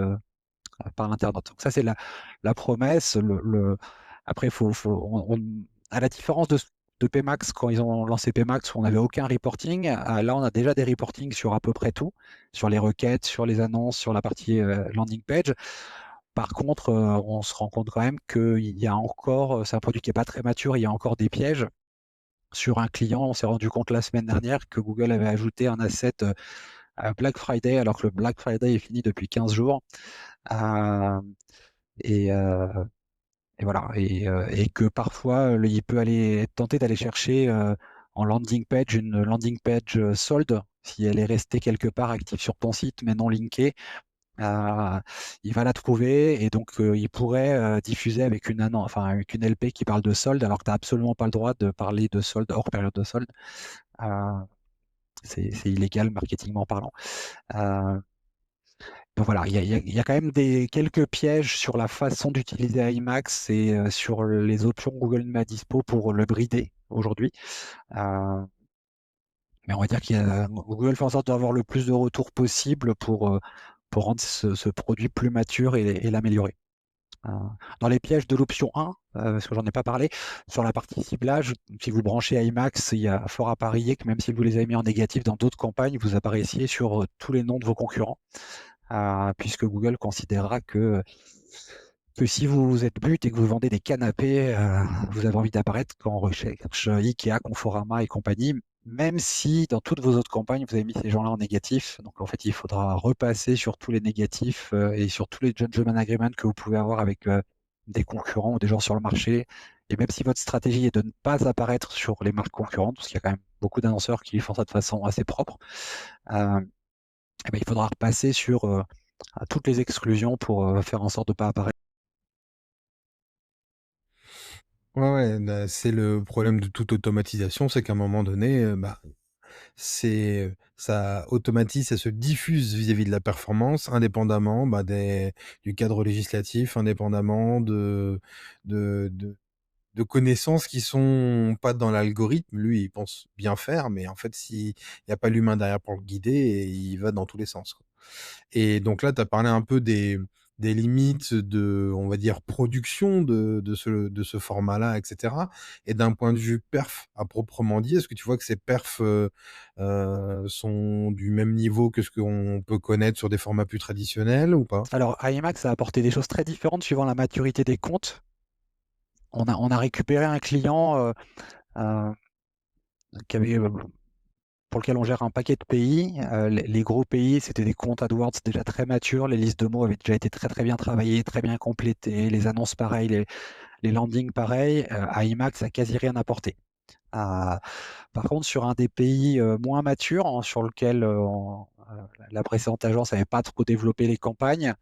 par l'internaute. Donc ça, c'est la promesse. Après, à la différence de PMax, quand ils ont lancé PMax, où on n'avait aucun reporting, là, on a déjà des reportings sur à peu près tout, sur les requêtes, sur les annonces, sur la partie landing page. Par contre, on se rend compte quand même qu'il y a encore, c'est un produit qui n'est pas très mature, il y a encore des pièges. Sur un client, on s'est rendu compte la semaine dernière que Google avait ajouté un asset Black Friday, alors que le Black Friday est fini depuis 15 jours. Et, euh, et voilà. Et que parfois, il peut aller être tenté d'aller chercher en landing page une landing page solde, si elle est restée quelque part active sur ton site mais non linkée. Heu, il va la trouver et donc il pourrait, diffuser avec avec une LP qui parle de solde alors que tu as absolument pas le droit de parler de solde hors période de solde. Heu, c'est illégal marketingment parlant. Heu, donc voilà, il y a quand même quelques pièges sur la façon d'utiliser IMAX et sur les options que Google met à dispo pour le brider aujourd'hui. Heu, mais on va dire Google fait en sorte d'avoir le plus de retours possible pour rendre ce produit plus mature et l'améliorer. Heu, dans les pièges de l'option 1, parce que j'en ai pas parlé, sur la partie ciblage, si vous branchez IMAX, il y a fort à parier que même si vous les avez mis en négatif dans d'autres campagnes, vous apparaissiez sur, tous les noms de vos concurrents, puisque Google considérera que si vous êtes but et que vous vendez des canapés, vous avez envie d'apparaître qu'en recherche IKEA, Conforama et compagnie, même si dans toutes vos autres campagnes, vous avez mis ces gens-là en négatif. Donc en fait, il faudra repasser sur tous les négatifs, et sur tous les gentleman agreements que vous pouvez avoir avec, des concurrents ou des gens sur le marché. Et même si votre stratégie est de ne pas apparaître sur les marques concurrentes, parce qu'il y a quand même beaucoup d'annonceurs qui font ça de façon assez propre, heu, et bah, il faudra repasser sur, toutes les exclusions pour, faire en sorte de ne pas apparaître. Ouais, ouais, bah, c'est le problème de toute automatisation, c'est qu'à un moment donné, bah, ça automatise, ça se diffuse vis-à-vis de la performance, indépendamment, bah, du cadre législatif, indépendamment de de connaissances qui sont pas dans l'algorithme. Lui, il pense bien faire, mais en fait, s'il y a pas l'humain derrière pour le guider, il va dans tous les sens, quoi. Et donc là, tu as parlé un peu des limites de, on va dire, production de ce format-là, et cetera. Et d'un point de vue perf à proprement dit, est-ce que tu vois que ces perfs, sont du même niveau que ce qu'on peut connaître sur des formats plus traditionnels ou pas? Alors IMAX a apporté des choses très différentes suivant la maturité des comptes. On a récupéré un client, heu, qui avait, pour lequel on gère un paquet de pays. Les gros pays, c'était des comptes AdWords déjà très matures. Les listes de mots avaient déjà été très, très bien travaillées, très bien complétées. Les annonces pareil, les landings pareil. IMAX a quasi rien apporté. Heu, Par contre, sur un des pays, moins matures, sur lequel, la précédente agence n'avait pas trop développé les campagnes,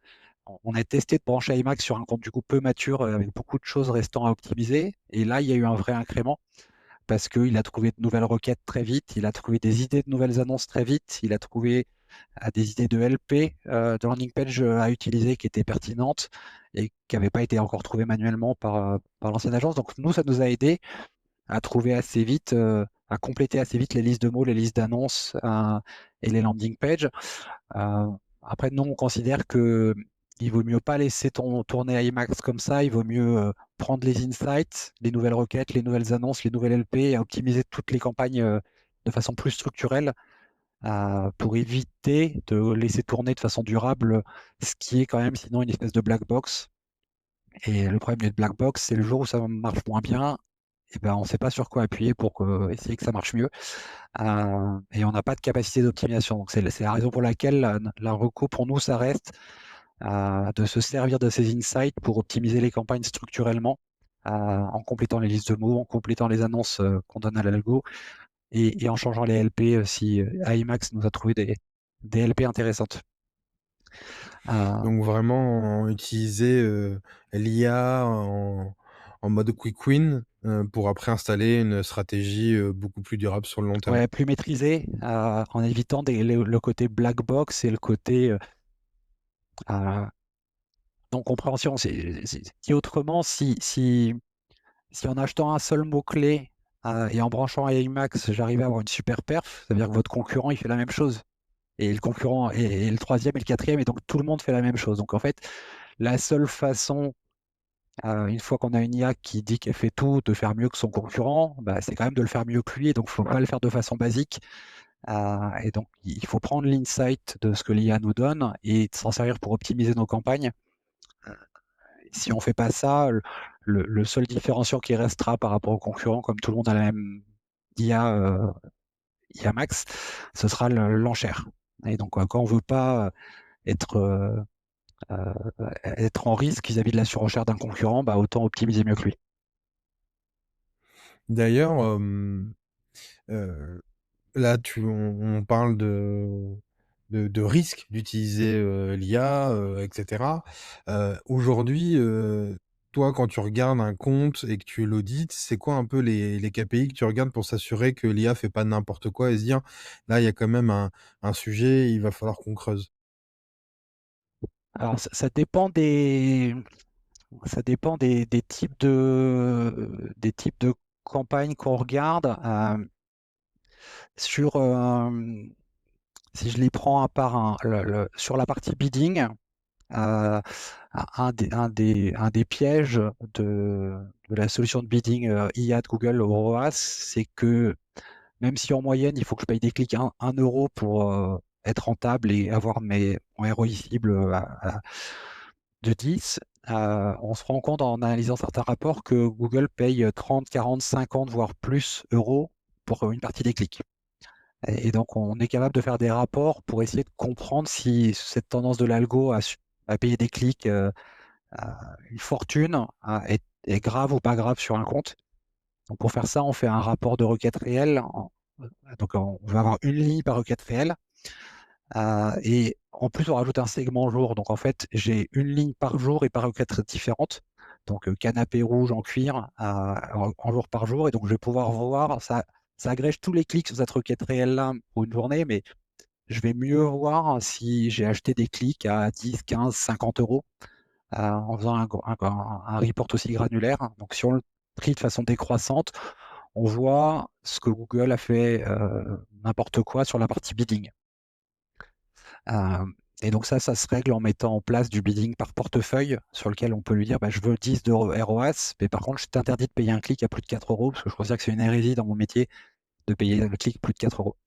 on a testé de brancher IMAX sur un compte du coup peu mature, avec beaucoup de choses restant à optimiser. Et là, il y a eu un vrai incrément parce qu'il a trouvé de nouvelles requêtes très vite, il a trouvé des idées de nouvelles annonces très vite, il a trouvé des idées de LP, de landing page à utiliser qui étaient pertinentes et qui n'avaient pas été encore trouvées manuellement par l'ancienne agence. Donc nous, ça nous a aidé à trouver assez vite, à compléter assez vite les listes de mots, les listes d'annonces, et les landing pages. Après, nous, on considère que il vaut mieux pas laisser tourner IMAX comme ça. Il vaut mieux prendre les insights, les nouvelles requêtes, les nouvelles annonces, les nouvelles LP et optimiser toutes les campagnes de façon plus structurelle pour éviter de laisser tourner de façon durable ce qui est quand même sinon une espèce de black box. Et le problème d'une black box, c'est le jour où ça marche moins bien, et ben, on ne sait pas sur quoi appuyer pour essayer que ça marche mieux. Et on n'a pas de capacité d'optimisation. Donc c'est la raison pour laquelle la reco pour nous, ça reste de se servir de ces insights pour optimiser les campagnes structurellement, en complétant les listes de mots, en complétant les annonces qu'on donne à l'algo et en changeant les LP si IMAX nous a trouvé des LP intéressantes. Euh, Donc vraiment utiliser, l'IA en mode quick win, pour après installer une stratégie, beaucoup plus durable sur le long terme. ouais, plus maîtrisé, en évitant le côté black box et le côté euh, non compréhension. Dit autrement, si en achetant un seul mot-clé et en branchant à IMAX, j'arrive à avoir une super perf, ça veut dire que votre concurrent, il fait la même chose. Et le concurrent, et le troisième et le quatrième, et donc tout le monde fait la même chose. Donc en fait, la seule façon, une fois qu'on a une IA qui dit qu'elle fait tout, de faire mieux que son concurrent, bah, c'est quand même de le faire mieux que lui. Et donc, il ne faut pas le faire de façon basique. Et donc, il faut prendre l'insight de ce que l'IA nous donne et s'en servir pour optimiser nos campagnes. Si on ne fait pas ça, le seul différenciant qui restera par rapport aux concurrents, comme tout le monde a la même IA, IA max, ce sera l'enchère. Et donc, quand on ne veut pas être, euh, être en risque vis-à-vis de la surenchère d'un concurrent, bah, autant optimiser mieux que lui. D'ailleurs, heu, là on parle de risque d'utiliser, l'IA, et cetera. Aujourd'hui, toi, quand tu regardes un compte et que tu l'audites, c'est quoi un peu les KPI que tu regardes pour s'assurer que l'IA fait pas n'importe quoi et se dire: «Là, il y a quand même un sujet, il va falloir qu'on creuse»? Alors ça dépend des types de campagnes qu'on regarde. Sur, si je les prends à part, sur la partie bidding, un des pièges de la solution de bidding, IA de Google, ROAS, c'est que même si en moyenne, il faut que je paye des clics 1 € pour, être rentable et avoir mon ROI cible, de 10, on se rend compte en analysant certains rapports que Google paye 30, 40, 50, voire plus euros pour une partie des clics. Et donc on est capable de faire des rapports pour essayer de comprendre si cette tendance de l'algo à payer des clics, une fortune, est grave ou pas grave sur un compte. Donc pour faire ça, on fait un rapport de requête réelle. Donc on va avoir une ligne par requête réelle. Et en plus, on rajoute un segment jour. Donc en fait, j'ai une ligne par jour et par requête différente. Donc canapé rouge en cuir, en jour par jour. Et donc je vais pouvoir voir, ça agrège tous les clics sur cette requête réelle-là pour une journée, mais je vais mieux voir si j'ai acheté des clics à 10, 15, 50 euros, en faisant un report aussi granulaire. Donc si on le trie de façon décroissante, on voit ce que Google a fait, n'importe quoi sur la partie bidding. Et donc ça se règle en mettant en place du bidding par portefeuille sur lequel on peut lui dire: «Bah, je veux 10 de ROAS, mais par contre, je t'interdis de payer un clic à plus de 4 euros parce que je considère que c'est une hérésie dans mon métier de payer le clic plus de 4 euros».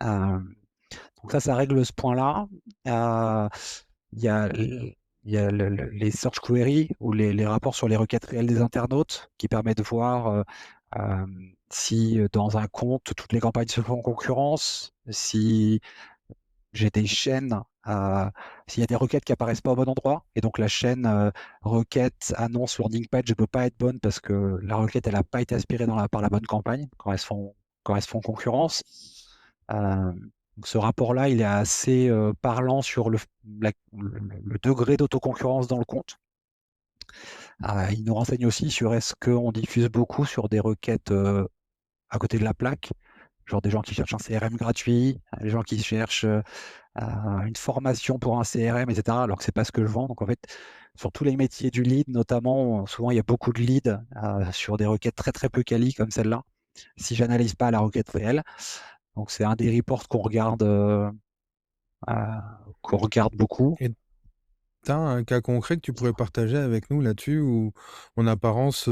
Hem, donc ça règle ce point-là. Heu, il y a l il y a les search queries ou les rapports sur les requêtes réelles des internautes qui permettent de voir, si, dans un compte, toutes les campagnes se font en concurrence, si j'ai des chaînes, s'il y a des requêtes qui apparaissent pas au bon endroit et donc la chaîne, requête, annonce, landing page ne peut pas être bonne parce que la requête, elle a pas été aspirée par la bonne campagne quand elles se font concurrence. Donc ce rapport-là, il est assez, parlant sur le degré d'autoconcurrence dans le compte. Il nous renseigne aussi sur est-ce qu'on diffuse beaucoup sur des requêtes, à côté de la plaque? Genre des gens qui cherchent un CRM gratuit, des gens qui cherchent, une formation pour un CRM et cetera, alors que c'est pas ce que je vends. Donc en fait, sur tous les métiers du lead notamment, souvent il y a beaucoup de leads, sur des requêtes très, très peu quali comme celle-là, si j'analyse pas la requête réelle. Donc c'est un des reports heu, qu'on regarde beaucoup. Et tu as un cas concret que tu pourrais partager avec nous là-dessus où, en apparence,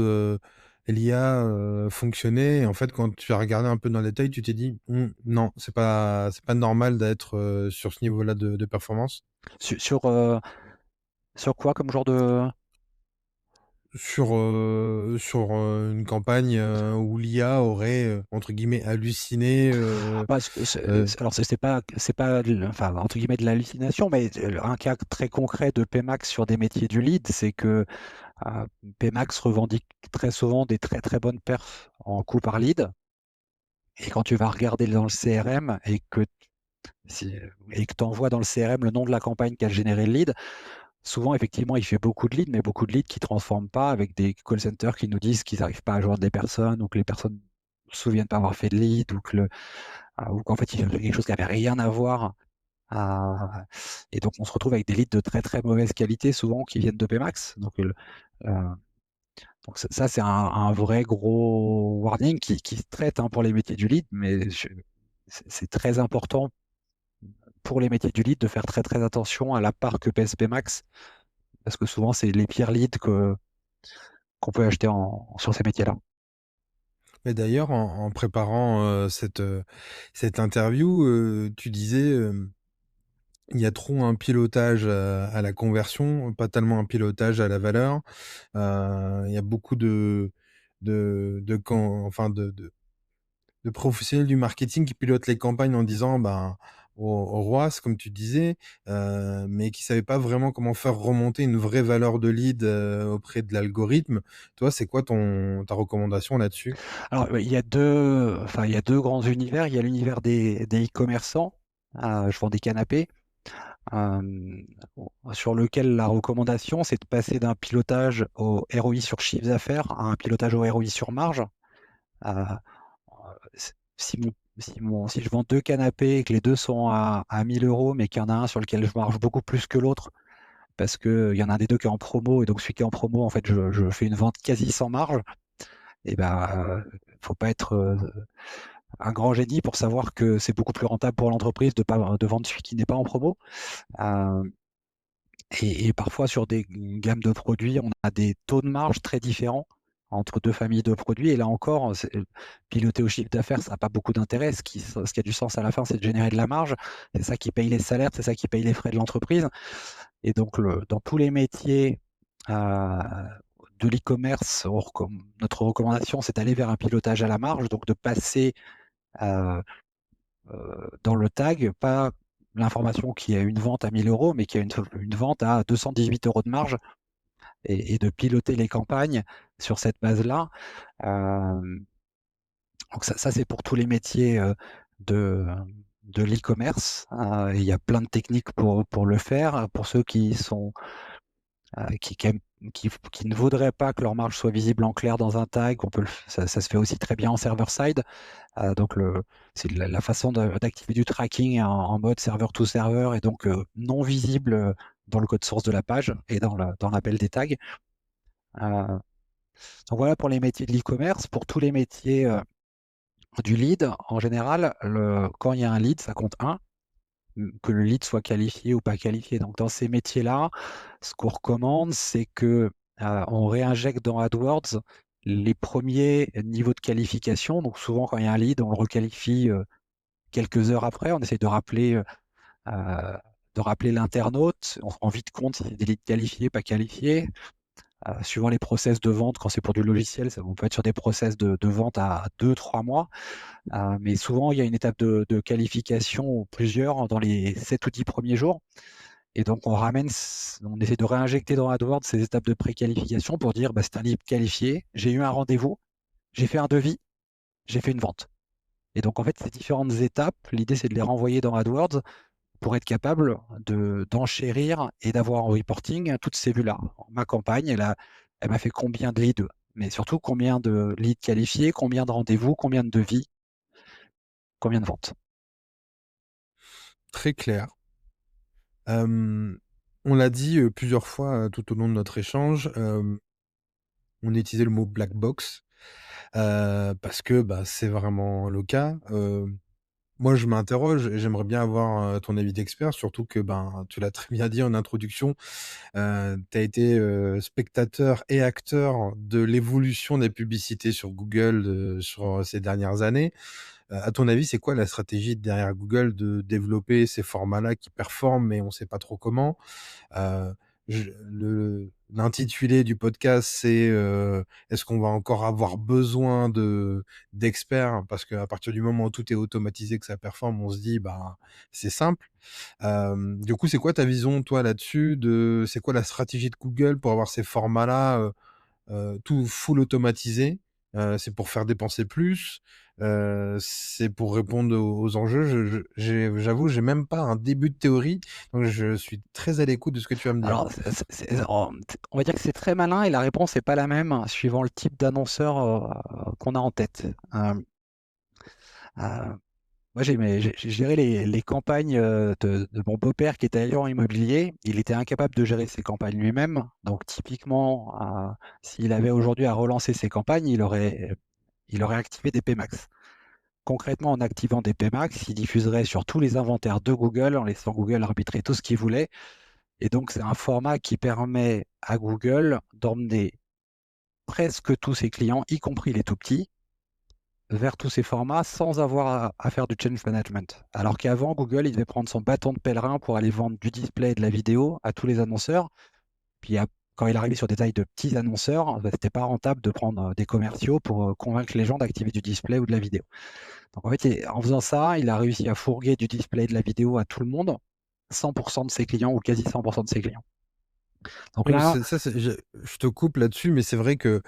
l'IA, fonctionnait et en fait, quand tu as regardé un peu dans le détail, tu t'es dit: «Mmh, non, c'est pas normal d'être, sur ce niveau-là de performance»? Sur quoi comme genre de... Sur une campagne, où l'IA aurait, entre guillemets «halluciné», Bah, heu alors c'est pas enfin, entre guillemets «de l'hallucination», mais un cas très concret de Pmax sur des métiers du lead, c'est que, heu, Pmax revendique très souvent des très, très bonnes perfs en coût par lead, et quand tu vas regarder dans le CRM et que tu envoies dans le CRM le nom de la campagne qui a généré le lead, souvent effectivement il fait beaucoup de leads, mais beaucoup de leads qui ne transforment pas, avec des call centers qui nous disent qu'ils n'arrivent pas à joindre des personnes, ou que les personnes ne se souviennent pas avoir fait de lead, ou qu'en fait, il y avait quelque chose qui avait rien à voir. À Et donc on se retrouve avec des leads de très, très mauvaise qualité souvent qui viennent de Pmax. Heu, donc ça c'est un vrai gros warning qui se traite, hein, pour les métiers du lead, mais c'est très important pour les métiers du lead de faire très, très attention à la part que pèse Pmax, parce que souvent c'est les pires leads qu'on peut acheter sur ces métiers-là. Mais d'ailleurs, en préparant, cette interview, tu disais, il y a trop un pilotage, à la conversion, pas tellement un pilotage à la valeur. Il y a beaucoup de can enfin de professionnels du marketing qui pilotent les campagnes en disant, ben, au ROAS comme tu disais, mais qui savaient pas vraiment comment faire remonter une vraie valeur de lead, auprès de l'algorithme. Toi, c'est quoi ta recommandation là-dessus? Alors, il y a 2 grands univers. Il y a l'univers des e-commerçants, Je vends des canapés, euh, sur lequel la recommandation, c'est de passer d'un pilotage au ROI sur chiffre d'affaires à un pilotage au ROI sur marge. Euh, si je vends deux canapés et que les deux sont à 1000 euros, mais qu'il y en a un sur lequel je marge beaucoup plus que l'autre, parce qu'il y en a un des deux qui est en promo, et donc celui qui est en promo, en fait, je fais une vente quasi sans marge, et ben, faut pas être un grand génie pour savoir que c'est beaucoup plus rentable pour l'entreprise de vendre celui qui n'est pas en promo. Euh, et parfois, sur des gammes de produits, on a des taux de marge très différents entre deux familles de produits. Et là encore, piloter au chiffre d'affaires, ça n'a pas beaucoup d'intérêt. Ce qui a du sens à la fin, c'est de générer de la marge. C'est ça qui paye les salaires, c'est ça qui paye les frais de l'entreprise. Et donc, dans tous les métiers de l'e-commerce, notre recommandation, c'est d'aller vers un pilotage à la marge, donc de passer dans le tag, pas l'information qui a une vente à 1000 euros, mais qui a une vente à 218 euros de marge, et de piloter les campagnes sur cette base-là. Donc ça c'est pour tous les métiers de, de l'e-commerce. Il y a plein de techniques pour le faire. Pour ceux qui sont qui ne voudraient pas que leur marge soit visible en clair dans un tag, ça se fait aussi très bien en server-side. Donc c'est la façon d'activer du tracking en mode serveur to serveur, et donc non visible dans le code source de la page et dans l'appel des tags. Euh, donc voilà pour les métiers de l'e-commerce. Pour tous les métiers du lead, en général, quand il y a un lead, ça compte un, que le lead soit qualifié ou pas qualifié. Donc dans ces métiers-là, ce qu'on recommande, c'est que on réinjecte dans AdWords les premiers niveaux de qualification. Donc souvent, quand il y a un lead, on le requalifie quelques heures après. On essaie euh, de rappeler l'internaute. On rend vite compte si c'est des leads qualifiés, pas qualifiés. Suivant les process de vente, quand c'est pour du logiciel, on peut être sur des process de vente à 2-3 mois. Mais souvent, il y a une étape de qualification ou plusieurs dans les 7 ou 10 premiers jours. Et donc, on essaie de réinjecter dans AdWords ces étapes de préqualification pour dire bah, c'est un lead qualifié, j'ai eu un rendez-vous, j'ai fait un devis, j'ai fait une vente. Et donc, en fait, ces différentes étapes, l'idée, c'est de les renvoyer dans AdWords pour être capable d'enchérir et d'avoir en reporting toutes ces vues-là. Ma campagne, elle m'a fait combien de leads, mais surtout combien de leads qualifiés, combien de rendez-vous, combien de devis, combien de ventes. Très clair. On l'a dit plusieurs fois tout au long de notre échange, on a utilisé le mot black box parce que bah, c'est vraiment le cas. Moi, je m'interroge et j'aimerais bien avoir ton avis d'expert, surtout que ben, tu l'as très bien dit en introduction, tu as été spectateur et acteur de l'évolution des publicités sur Google sur ces dernières années. À ton avis, c'est quoi la stratégie derrière Google de développer ces formats-là qui performent, mais on ne sait pas trop comment? Euh, L'intitulé du podcast, c'est est-ce qu'on va encore avoir besoin d'experts? Parce qu'à partir du moment où tout est automatisé, que ça performe, on se dit, bah, c'est simple. Du coup, c'est quoi ta vision, toi, là-dessus? C'est quoi la stratégie de Google pour avoir ces formats-là tout full automatisé? C'est pour faire dépenser plus? C'est pour répondre aux enjeux? J'avoue, j'ai même pas un début de théorie, donc je suis très à l'écoute de ce que tu vas me dire. Alors, on va dire que c'est très malin, et la réponse n'est pas la même suivant le type d'annonceur qu'on a en tête. Euh, Moi, j'ai géré les campagnes de mon beau-père qui était agent immobilier. Il était incapable de gérer ses campagnes lui-même. Donc, typiquement, s'il avait aujourd'hui à relancer ses campagnes, il aurait activé des PMax. Concrètement, en activant des PMax, il diffuserait sur tous les inventaires de Google, en laissant Google arbitrer tout ce qu'il voulait. Et donc, c'est un format qui permet à Google d'emmener presque tous ses clients, y compris les tout petits, vers tous ces formats sans avoir à faire du change management. Alors qu'avant, Google, il devait prendre son bâton de pèlerin pour aller vendre du display et de la vidéo à tous les annonceurs. Puis quand il arrivait sur des tailles de petits annonceurs, bah, c'était pas rentable de prendre des commerciaux pour convaincre les gens d'activer du display ou de la vidéo. Donc en fait, en faisant ça, il a réussi à fourguer du display et de la vidéo à tout le monde, 100% de ses clients ou quasi 100% de ses clients. Donc Oui, là, je te coupe là-dessus, mais c'est vrai que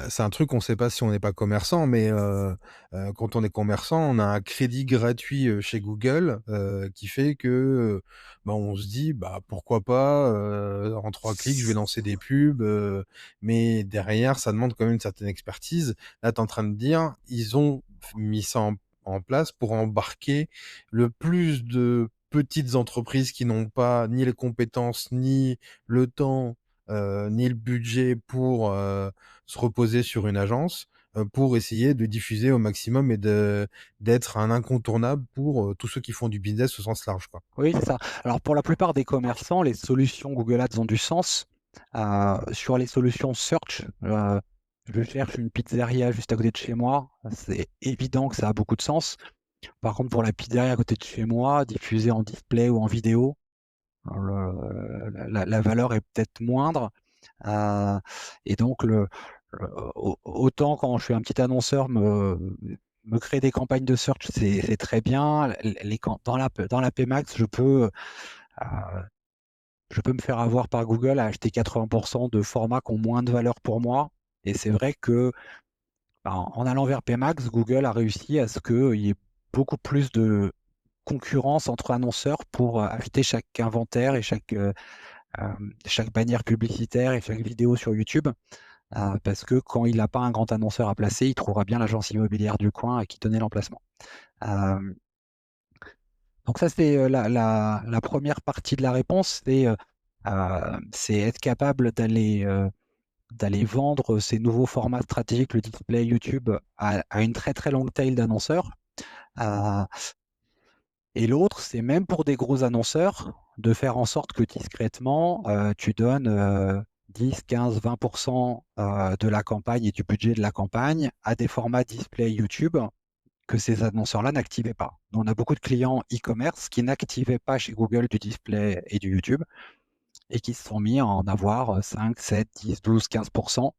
c'est un truc qu'on sait pas si on n'est pas commerçant, mais quand on est commerçant, on a un crédit gratuit, chez Google, qui fait que, bah, on se dit: «Bah, pourquoi pas, en 3 clics, je vais lancer des pubs», mais derrière, ça demande quand même une certaine expertise. Là, tu es en train de dire, ils ont mis ça en place pour embarquer le plus de petites entreprises qui n'ont pas ni les compétences, ni le temps, ni le budget pour, se reposer sur une agence, pour essayer de diffuser au maximum et d'être un incontournable pour, tous ceux qui font du business au sens large, quoi. oui, c'est ça. Alors pour la plupart des commerçants, les solutions Google Ads ont du sens. Sur les solutions search, je cherche une pizzeria juste à côté de chez moi, c'est évident que ça a beaucoup de sens. Par contre, pour la pizzeria à côté de chez moi, diffusée en display ou en vidéo, la valeur est peut-être moindre. Heu et donc autant quand je suis un petit annonceur me créer des campagnes de search, c'est très bien. Les camp dans la PMax, je peux me faire avoir par Google à acheter 80 de formats qui ont moins de valeur pour moi, et c'est vrai que, bah, en allant vers PMax, Google a réussi à ce qu'il y ait beaucoup plus de concurrence entre annonceurs pour, acheter chaque inventaire et chaque bannière publicitaire et chaque vidéo sur YouTube. Parce que quand il n'a pas un grand annonceur à placer, il trouvera bien l'agence immobilière du coin à qui donner l'emplacement. Hem, donc ça, c'est, la 1re partie de la réponse, c'est être capable d'aller vendre ces nouveaux formats stratégiques, le display YouTube, à une très, très longue tail d'annonceurs. Heu et l'autre, c'est même pour des gros annonceurs, de faire en sorte que discrètement, tu donnes, 10-15-20 de la campagne et du budget de la campagne à des formats display YouTube que ces annonceurs-là n'activaient pas. On a beaucoup de clients e-commerce qui n'activaient pas chez Google du display et du YouTube et qui se sont mis à en avoir 5-7-10-12-15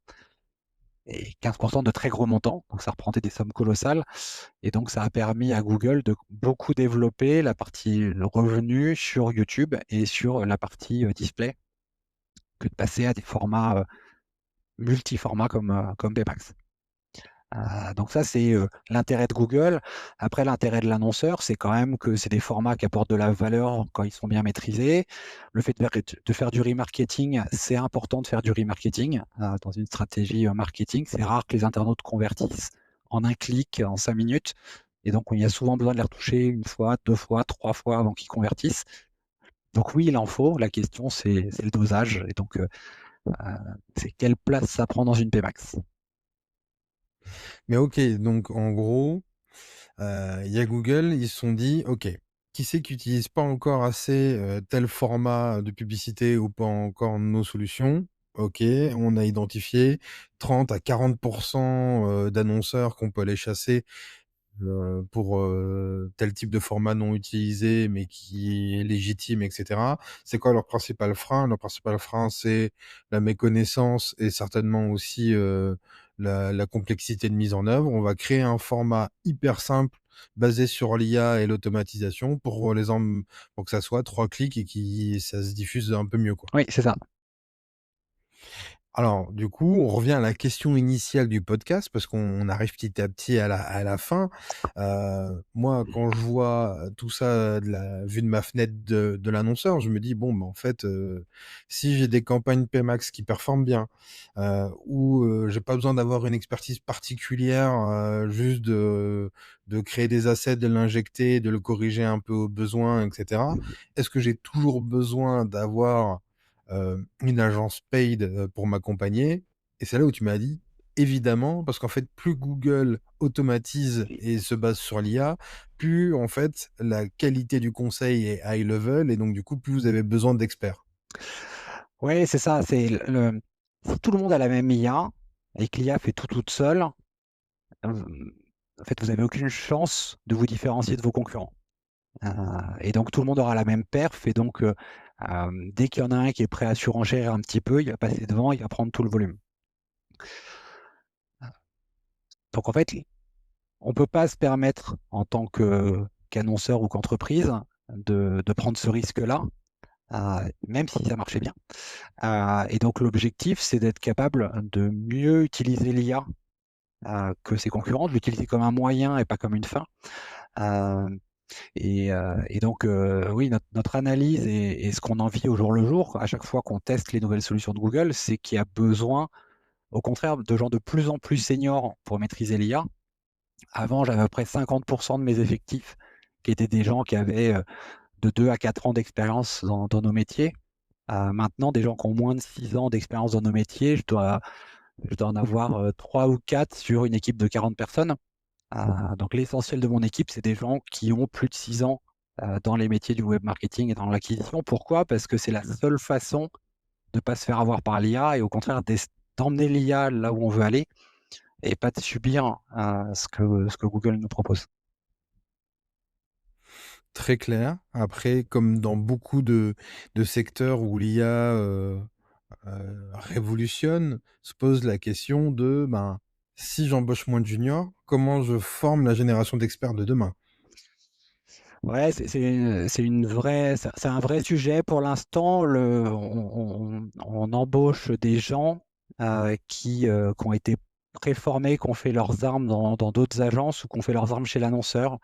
et 15 de très gros montants, donc ça représentait des sommes colossales. Et donc ça a permis à Google de beaucoup développer la partie revenu sur YouTube et sur la partie, display, que de passer à des formats, multi-formats comme PMax. Donc ça, c'est, l'intérêt de Google. Après, l'intérêt de l'annonceur, c'est quand même que c'est des formats qui apportent de la valeur quand ils sont bien maîtrisés. Le fait de faire du remarketing, c'est important de faire du remarketing, dans une stratégie, marketing. C'est rare que les internautes convertissent en un clic, en 5 minutes, et donc il y a souvent besoin de les retoucher 1 fois, 2 fois, 3 fois avant qu'ils convertissent. Donc oui, il en faut. La question, c'est le dosage, et donc c'est quelle place ça prend dans une PMax. Mais OK, donc en gros, il y a Google, ils se sont dit: «OK, qui c'est qui utilise pas encore assez, tel format de publicité ou pas encore nos solutions? OK, on a identifié 30 à 40 d'annonceurs qu'on peut aller chasser pour, tel type de format non utilisé, mais qui est légitime et cetera. C'est quoi leur principal frein? Leur principal frein, c'est la méconnaissance et certainement aussi, la complexité de mise en œuvre. On va créer un format hyper simple basé sur l'IA et l'automatisation pour que ça soit 3 clics et ça se diffuse un peu mieux, quoi. Oui, c'est ça. Alors, du coup, on revient à la question initiale du podcast parce qu'on arrive petit à petit à la fin. Moi, quand je vois tout ça de la vue de ma fenêtre de l'annonceur, je me dis: «Bon, bah, en fait, si j'ai des campagnes PMax qui performent bien, où, j'ai pas besoin d'avoir une expertise particulière, juste de créer des assets, de l'injecter, de le corriger un peu au besoin et cetera. Est-ce que j'ai toujours besoin d'avoir une agence paid, pour m'accompagner? Et c'est là où tu m'as dit: «Évidemment», parce qu'en fait, plus Google automatise et se base sur l'IA, plus en fait la qualité du conseil est high level et donc du coup, plus vous avez besoin d'experts. Ouais, c'est ça, c'est si tout le monde a la même IA et que l'IA fait tout toute seule, en fait, vous avez aucune chance de vous différencier de vos concurrents. Heu et donc tout le monde aura la même perf, et donc dès qu'il y en a un qui est prêt à surenchérir un petit peu, il va passer devant, il va prendre tout le volume. Donc en fait, on peut pas se permettre en tant qu'annonceur ou qu'entreprise de prendre ce risque-là. même si ça marchait bien. Et donc l'objectif, c'est d'être capable de mieux utiliser l'IA, que ses concurrents, de l'utiliser comme un moyen et pas comme une fin. Hem et donc oui, notre analyse et ce qu'on en vit au jour le jour, à chaque fois qu'on teste les nouvelles solutions de Google, c'est qu'il y a besoin, au contraire, de gens de plus en plus seniors pour maîtriser l'IA. Avant, j'avais à peu près 50 de mes effectifs qui étaient des gens qui avaient, de 2 à 4 ans d'expérience dans nos métiers. Maintenant, des gens qui ont moins de 6 ans d'expérience dans nos métiers, je dois en avoir, 3 ou 4 sur une équipe de 40 personnes. Donc l'essentiel de mon équipe, c'est des gens qui ont plus de 6 ans, dans les métiers du web marketing et dans l'acquisition. Pourquoi? Parce que c'est la seule façon de pas se faire avoir par l'IA et au contraire d'emmener l'IA là où on veut aller et pas de subir, ce que Google nous propose. Très clair. Après, comme dans beaucoup de secteurs où l'IA, révolutionne, se pose la question de, ben, si j'embauche moins de juniors, comment je forme la génération d'experts de demain? Ouais, c'est un vrai sujet pour l'instant. On embauche des gens, qui ont été préformés, qui ont fait leurs armes dans d'autres agences ou qui ont fait leurs armes chez l'annonceur,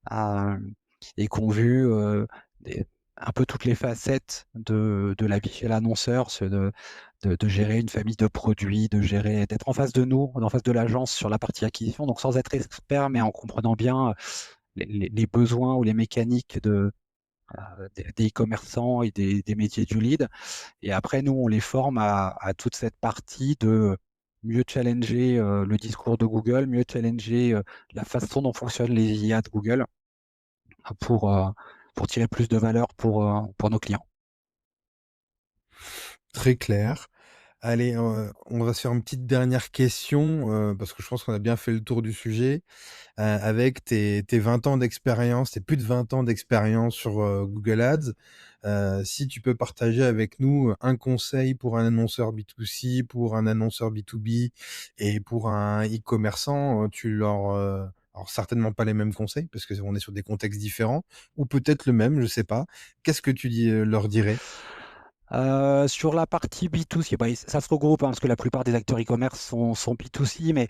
hem et qui ont vu, des un peu toutes les facettes de la vie chez l'annonceur, ce de gérer une famille de produits, d'être en face de nous, en face de l'agence sur la partie acquisition, donc sans être expert, mais en comprenant bien, les besoins ou les mécaniques des e-commerçants et des métiers du lead. Et après, nous, on les forme à toute cette partie de mieux challenger, le discours de Google, mieux challenger, la façon dont fonctionnent les IA de Google, pour, heu, pour tirer plus de valeur pour nos clients. Très clair. Allez, on va se faire une petite dernière question, parce que je pense qu'on a bien fait le tour du sujet. Avec tes 20 ans d'expérience, tes plus de 20 ans d'expérience sur, Google Ads, si tu peux partager avec nous un conseil pour un annonceur B2C, pour un annonceur B2B et pour un e-commerçant, tu leur, alors certainement pas les mêmes conseils parce qu'on est sur des contextes différents ou peut-être le même, je sais pas. Qu'est-ce que tu leur dirais? Sur la partie B2C, bah, ça se regroupe, hein, parce que la plupart des acteurs e-commerce sont B2C, mais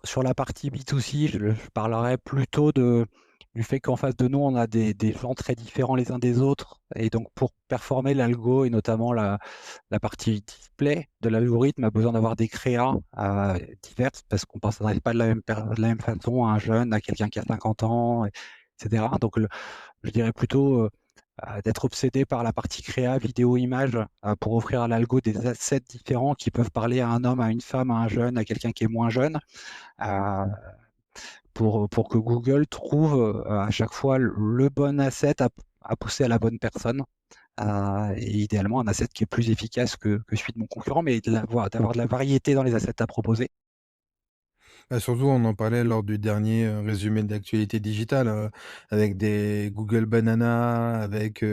sur la partie B2C, je parlerais plutôt du fait qu'en face de nous, on a des gens très différents les uns des autres et donc pour performer l'algo et notamment la partie display de l'algorithme a besoin d'avoir des créas, diverses parce qu'on ne penserait pas de la même façon à un jeune, à quelqu'un qui a 50 ans et cetera. Donc je dirais plutôt, d'être obsédé par la partie créa, vidéo, image, pour offrir à l'algo des assets différents qui peuvent parler à un homme, à une femme, à un jeune, à quelqu'un qui est moins jeune, heu, pour que Google trouve, à chaque fois le bon asset à pousser à la bonne personne, et idéalement un asset qui est plus efficace que celui de mon concurrent, mais d'avoir de la variété dans les assets à proposer. Bah, surtout, on en parlait lors du dernier, résumé de l'actualité digitale, avec des Google Banana, avec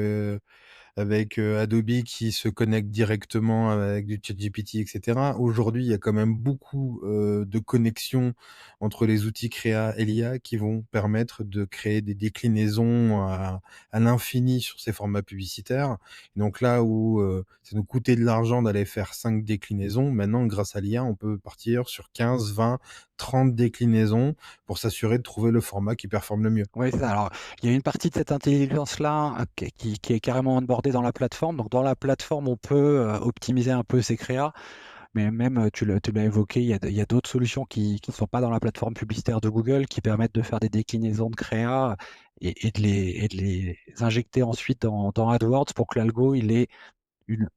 Adobe qui se connecte directement avec du ChatGPT et cetera. Aujourd'hui, il y a quand même beaucoup, de connexions entre les outils créa et l'IA qui vont permettre de créer des déclinaisons à l'infini sur ces formats publicitaires. Donc là où, ça nous coûtait de l'argent d'aller faire 5 déclinaisons, maintenant grâce à l'IA, on peut partir sur 15, 20, 30 déclinaisons pour s'assurer de trouver le format qui performe le mieux. Oui, c'est ça. Alors, il y a une partie de cette intelligence-là, qui est carrément onboardée dans la plateforme. Donc dans la plateforme, on peut, optimiser un peu ses créas. Mais même, tu l'as évoqué, il y a d'autres solutions qui ne sont pas dans la plateforme publicitaire de Google, qui permettent de faire des déclinaisons de créa et de les injecter ensuite dans AdWords pour que l'algo, il ait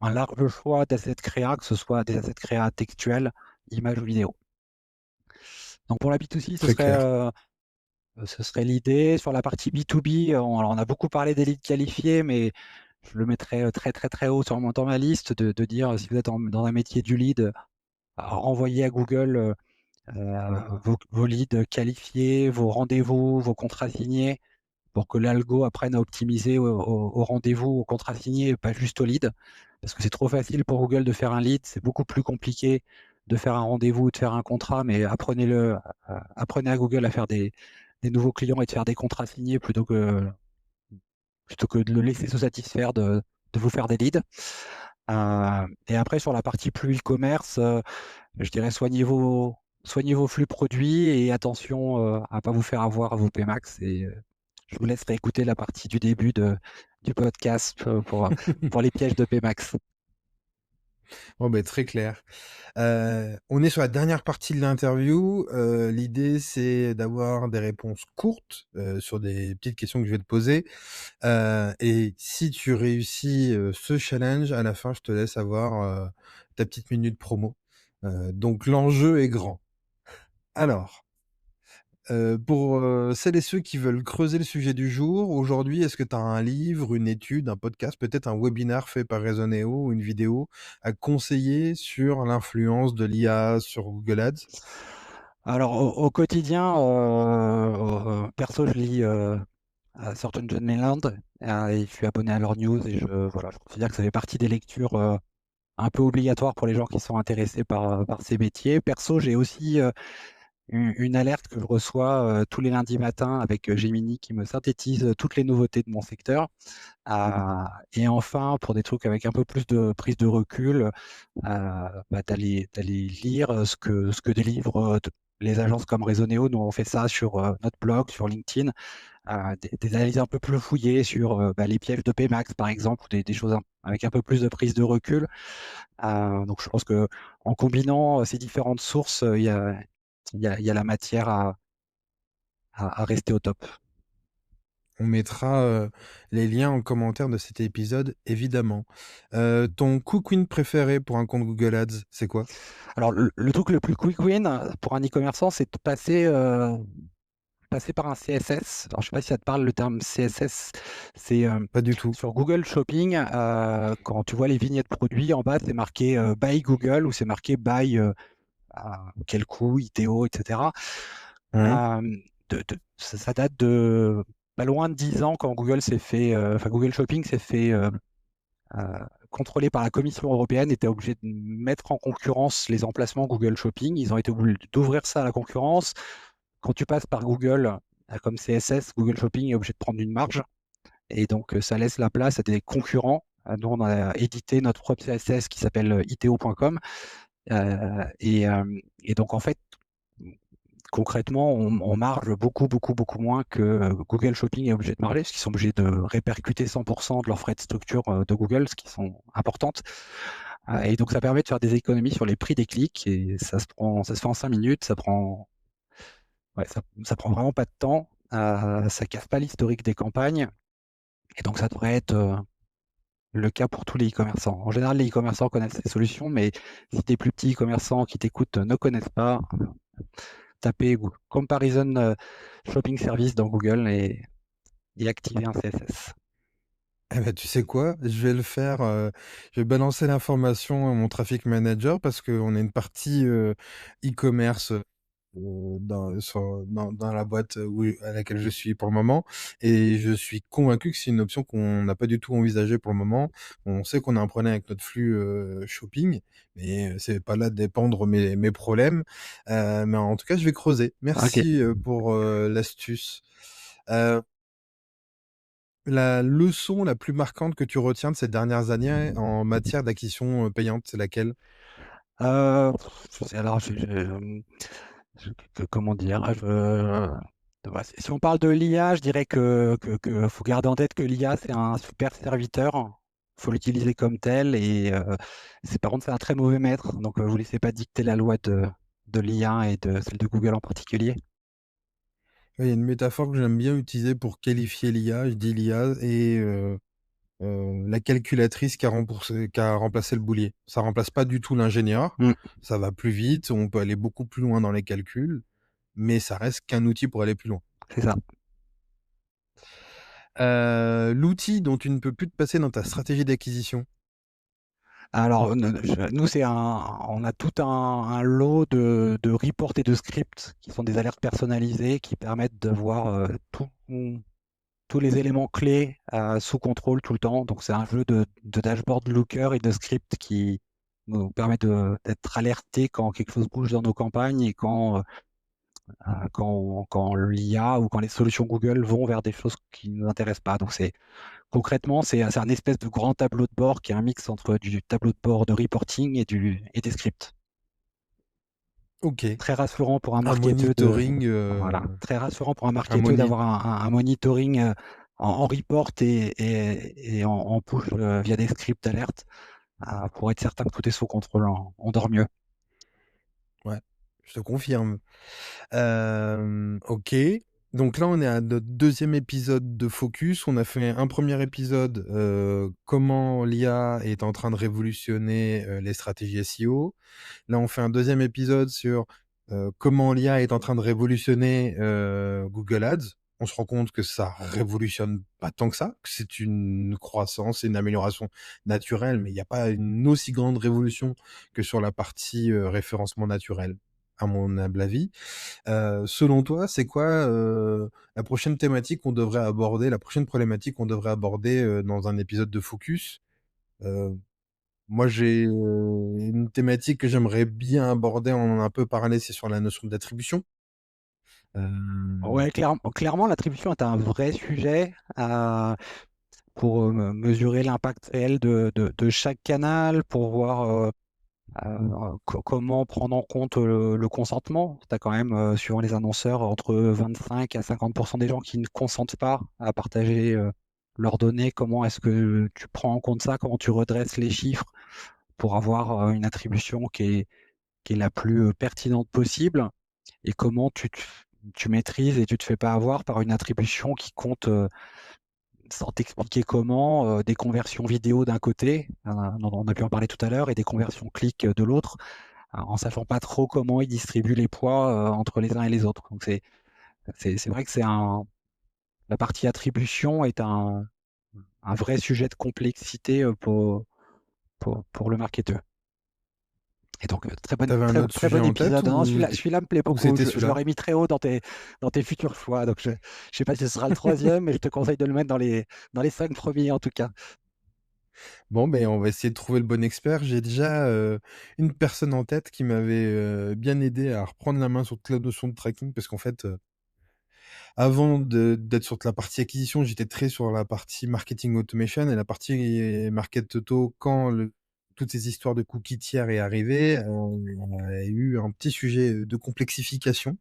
un large choix d'assets créa, que ce soit des assets créa textuels, images ou vidéos. Donc pour la B2C, Très clair. ce serait l'idée. Sur la partie B2B, on a beaucoup parlé des leads qualifiés, mais je le mettrais, très, très, très haut dans ma liste de dire, si vous êtes dans un métier du lead, renvoyez à Google, vos leads qualifiés, vos rendez-vous, vos contrats signés, pour que l'algo apprenne à optimiser au rendez-vous, au contrat signé et pas juste au lead. Parce que c'est trop facile pour Google de faire un lead, c'est beaucoup plus compliqué de faire un rendez-vous ou de faire un contrat, mais apprenez à Google à faire des nouveaux clients et de faire des contrats signés plutôt que de le laisser se satisfaire de vous faire des leads. Et après, sur la partie plus e-commerce, je dirais soignez vos flux produits et attention à pas vous faire avoir à vos Pmax. Et je vous laisse réécouter la partie du début du podcast pour les pièges de Pmax. Bon, ben, très clair. On est sur la dernière partie de l'interview. L'idée, c'est d'avoir des réponses courtes sur des petites questions que je vais te poser. Et si tu réussis ce challenge, à la fin, je te laisse avoir ta petite minute promo. Donc, l'enjeu est grand. Alors, pour celles et ceux qui veulent creuser le sujet du jour, aujourd'hui, est-ce que tu as un livre, une étude, un podcast, peut-être un webinaire fait par Resoneo ou une vidéo à conseiller sur l'influence de l'IA sur Google Ads? Alors, au quotidien, perso, je lis Thornton John Maynard et je suis abonné à leur news et je considère que ça fait partie des lectures un peu obligatoires pour les gens qui sont intéressés par ces métiers. Perso, j'ai aussi une alerte que je reçois tous les lundis matins avec Gemini qui me synthétise toutes les nouveautés de mon secteur. Et enfin, pour des trucs avec un peu plus de prise de recul, d'aller lire ce que délivrent les agences comme Resoneo. Nous, on fait ça sur notre blog, sur LinkedIn, des analyses un peu plus fouillées sur les pièges de Pmax, par exemple, ou des choses avec un peu plus de prise de recul. Donc, je pense que en combinant ces différentes sources, il y a la matière à rester au top. On mettra les liens en commentaire de cet épisode, évidemment. Ton quick win préféré pour un compte Google Ads, c'est quoi? Alors, le truc le plus quick win pour un e-commerçant, c'est de passer par un CSS. Alors, je ne sais pas si ça te parle le terme CSS. C'est Pas du tout. sur Google Shopping, quand tu vois les vignettes produits, en bas, c'est marqué by Google ou c'est marqué by quel coût, ITO, etc. Mmh. Euh, ça date de pas loin de 10 ans quand Google s'est fait, Google Shopping s'est fait contrôlé par la Commission européenne, était obligé de mettre en concurrence les emplacements Google Shopping. Ils ont été obligés d'ouvrir ça à la concurrence. Quand tu passes par Google comme CSS, Google Shopping est obligé de prendre une marge. Et donc, ça laisse la place à des concurrents. Nous, on a édité notre propre CSS qui s'appelle iteo.com. Et donc, en fait, concrètement, on marge beaucoup moins que Google Shopping est obligé de marger, parce qu'ils sont obligés de répercuter 100% de leurs frais de structure de Google, ce qui sont importantes. Et donc, ça permet de faire des économies sur les prix des clics, et ça se fait en 5 minutes, ça prend vraiment pas de temps, ça casse pas l'historique des campagnes, et donc ça devrait être le cas pour tous les e-commerçants. En général, les e-commerçants connaissent ces solutions, mais si des plus petits e-commerçants qui t'écoutent ne connaissent pas, tapez Comparison Shopping Service dans Google et activer un CSS. Eh ben, tu sais quoi? Je vais le faire, je vais balancer l'information à mon traffic manager parce qu'on a une partie e-commerce dans la boîte à laquelle je suis pour le moment. Et je suis convaincu que c'est une option qu'on n'a pas du tout envisagée pour le moment. On sait qu'on a un problème avec notre flux shopping, mais c'est pas là de dépendre mes problèmes. Mais en tout cas, je vais creuser. Ok. Merci pour l'astuce. Euh, la leçon la plus marquante que tu retiens de ces dernières années en matière d'acquisition payante, c'est laquelle? Alors, comment dire, si on parle de l'IA, je dirais que faut garder en tête que l'IA, c'est un super serviteur. Il faut l'utiliser comme tel. Et par contre, c'est un très mauvais maître. Donc, vous ne laissez pas dicter la loi de l'IA et de celle de Google en particulier. Il y a une métaphore que j'aime bien utiliser pour qualifier l'IA. Je dis l'IA et la calculatrice qui a remplacé le boulier. Ça remplace pas du tout l'ingénieur. Mm, Ça va plus vite. On peut aller beaucoup plus loin dans les calculs, mais ça reste qu'un outil pour aller plus loin. c'est ça. L'outil dont tu ne peux plus te passer dans ta stratégie d'acquisition. Alors, nous, on a tout un lot de reports et de scripts qui sont des alertes personnalisées qui permettent de voir tous les éléments clés sous contrôle tout le temps. Donc, c'est un jeu de dashboard looker et de script qui nous permet d'être alertés quand quelque chose bouge dans nos campagnes et quand quand l'IA ou quand les solutions Google vont vers des choses qui ne nous intéressent pas. Donc concrètement, c'est un espèce de grand tableau de bord qui est un mix entre du tableau de bord de reporting et des scripts. OK. Très rassurant pour un Un marketeur monitoring, voilà, très rassurant pour un un marketeur moni d'avoir un monitoring en report et en push via des scripts d'alerte pour être certain que tout est sous contrôle. On dort mieux. ouais, je te confirme. OK. Donc là, on est à notre deuxième épisode de Focus. On a fait un premier épisode, comment l'IA est en train de révolutionner, les stratégies SEO. Là, on fait un deuxième épisode sur, comment l'IA est en train de révolutionner, Google Ads. On se rend compte que ça révolutionne pas tant que ça, que c'est une croissance et une amélioration naturelle, mais il y a pas une aussi grande révolution que sur la partie, référencement naturel, à mon humble avis. Selon toi, c'est quoi, la prochaine thématique qu'on devrait aborder, la prochaine problématique qu'on devrait aborder, dans un épisode de Focus? Heu, Moi, j'ai, une thématique que j'aimerais bien aborder, on en a un peu parlé, c'est sur la notion d'attribution. Hem, Ouais, clairement, l'attribution est un vrai sujet pour mesurer l'impact réel de chaque canal, pour voir comment prendre en compte le consentement. Tu as quand même, suivant les annonceurs, entre 25 à 50% des gens qui ne consentent pas à partager leurs données. Comment est-ce que tu prends en compte ça? Comment tu redresses les chiffres pour avoir une attribution qui est la plus pertinente possible? Et comment tu maîtrises et tu te fais pas avoir par une attribution qui compte, sans t'expliquer comment, des conversions vidéo d'un côté, on a pu en parler tout à l'heure, et des conversions clics de l'autre, en sachant pas trop comment ils distribuent les poids entre les uns et les autres. Donc c'est vrai que la partie attribution est un vrai sujet de complexité pour le marketeur. Et donc, Tu avais un autre très sujet bon en tête épisode. Non, ou celui-là me plaît beaucoup. c'était Je celui-là? l'aurais mis très haut dans tes futurs choix. Donc, je sais pas si ce sera le troisième, mais je te conseille de le mettre dans les 5 premiers en tout cas. Bon, ben, on va essayer de trouver le bon expert. J'ai déjà, une personne en tête qui m'avait, bien aidé à reprendre la main sur toute la notion de tracking parce qu'en fait, avant d'être sur la partie acquisition, j'étais très sur la partie marketing automation et la partie market auto quand toutes ces histoires de cookies tiers est arrivé, on a eu un petit sujet de complexification,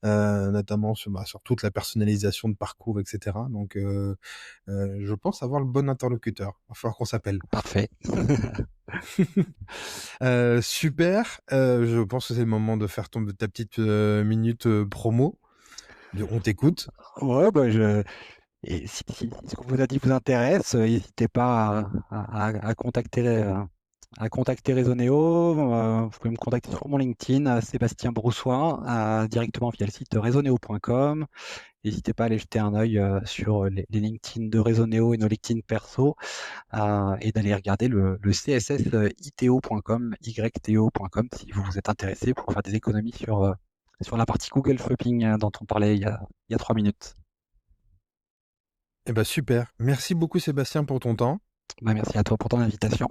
notamment sur toute la personnalisation de parcours et cetera. Donc je pense avoir le bon interlocuteur. Va falloir qu'on s'appelle. Parfait. Super, je pense que c'est le moment de faire ta petite, minute, promo. On t'écoute. Ouais, bah, et si ce qu'on vous a dit vous intéresse, n'hésitez pas à contacter, Resoneo. Vous pouvez me contacter sur mon LinkedIn, Sébastien Broussois, directement via le site resoneo.com. N'hésitez pas à aller jeter un œil sur les LinkedIn de Resoneo et nos LinkedIn perso, et d'aller regarder le CSS ito.com, yto.com, si vous vous êtes intéressé pour faire des économies sur la partie Google Shopping dont on parlait il y a 3 minutes. Eh ben super. Merci beaucoup Sébastien pour ton temps Bah, merci à toi pour ton invitation.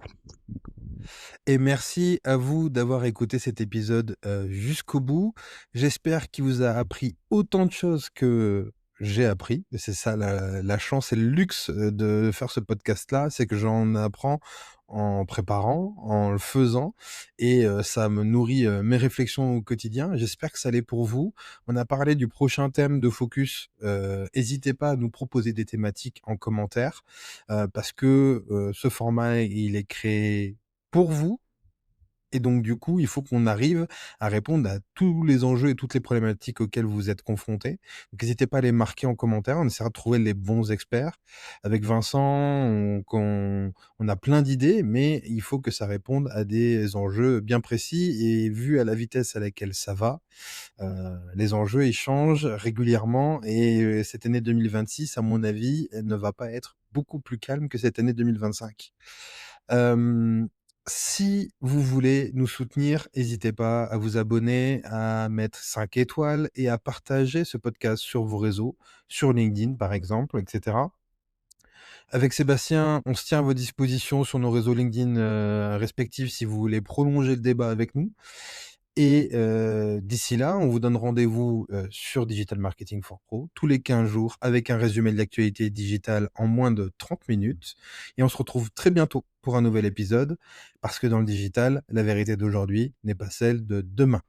et merci à vous d'avoir écouté cet épisode, jusqu'au bout. J'espère qu'il vous a appris autant de choses que j'ai appris et c'est ça la chance et le luxe, de faire ce podcast-là, c'est que j'en apprends en préparant, en le faisant et ça me nourrit, mes réflexions au quotidien. J'espère que ça l'est pour vous. On a parlé du prochain thème de focus, hésitez pas à nous proposer des thématiques en commentaire, parce que, ce format, il est créé pour vous et donc du coup, il faut qu'on arrive à répondre à tous les enjeux et toutes les problématiques auxquelles vous êtes confrontés. Donc n'hésitez pas à les marquer en commentaire, on essaiera de trouver les bons experts. Avec Vincent, on a plein d'idées, mais il faut que ça réponde à des enjeux bien précis et vu à la vitesse à laquelle ça va, les enjeux, ils changent régulièrement et cette année 2026, à mon avis, elle ne va pas être beaucoup plus calme que cette année 2025. Hem, Si vous voulez nous soutenir, n'hésitez pas à vous abonner, à mettre 5 étoiles et à partager ce podcast sur vos réseaux, sur LinkedIn par exemple, et cetera. Avec Sébastien, on se tient à vos dispositions sur nos réseaux LinkedIn, respectifs si vous voulez prolonger le débat avec nous Et d'ici là, on vous donne rendez-vous, sur Digital Marketing for Pro tous les 15 jours avec un résumé de l'actualité digitale en moins de 30 minutes et on se retrouve très bientôt pour un nouvel épisode parce que dans le digital, la vérité d'aujourd'hui n'est pas celle de demain.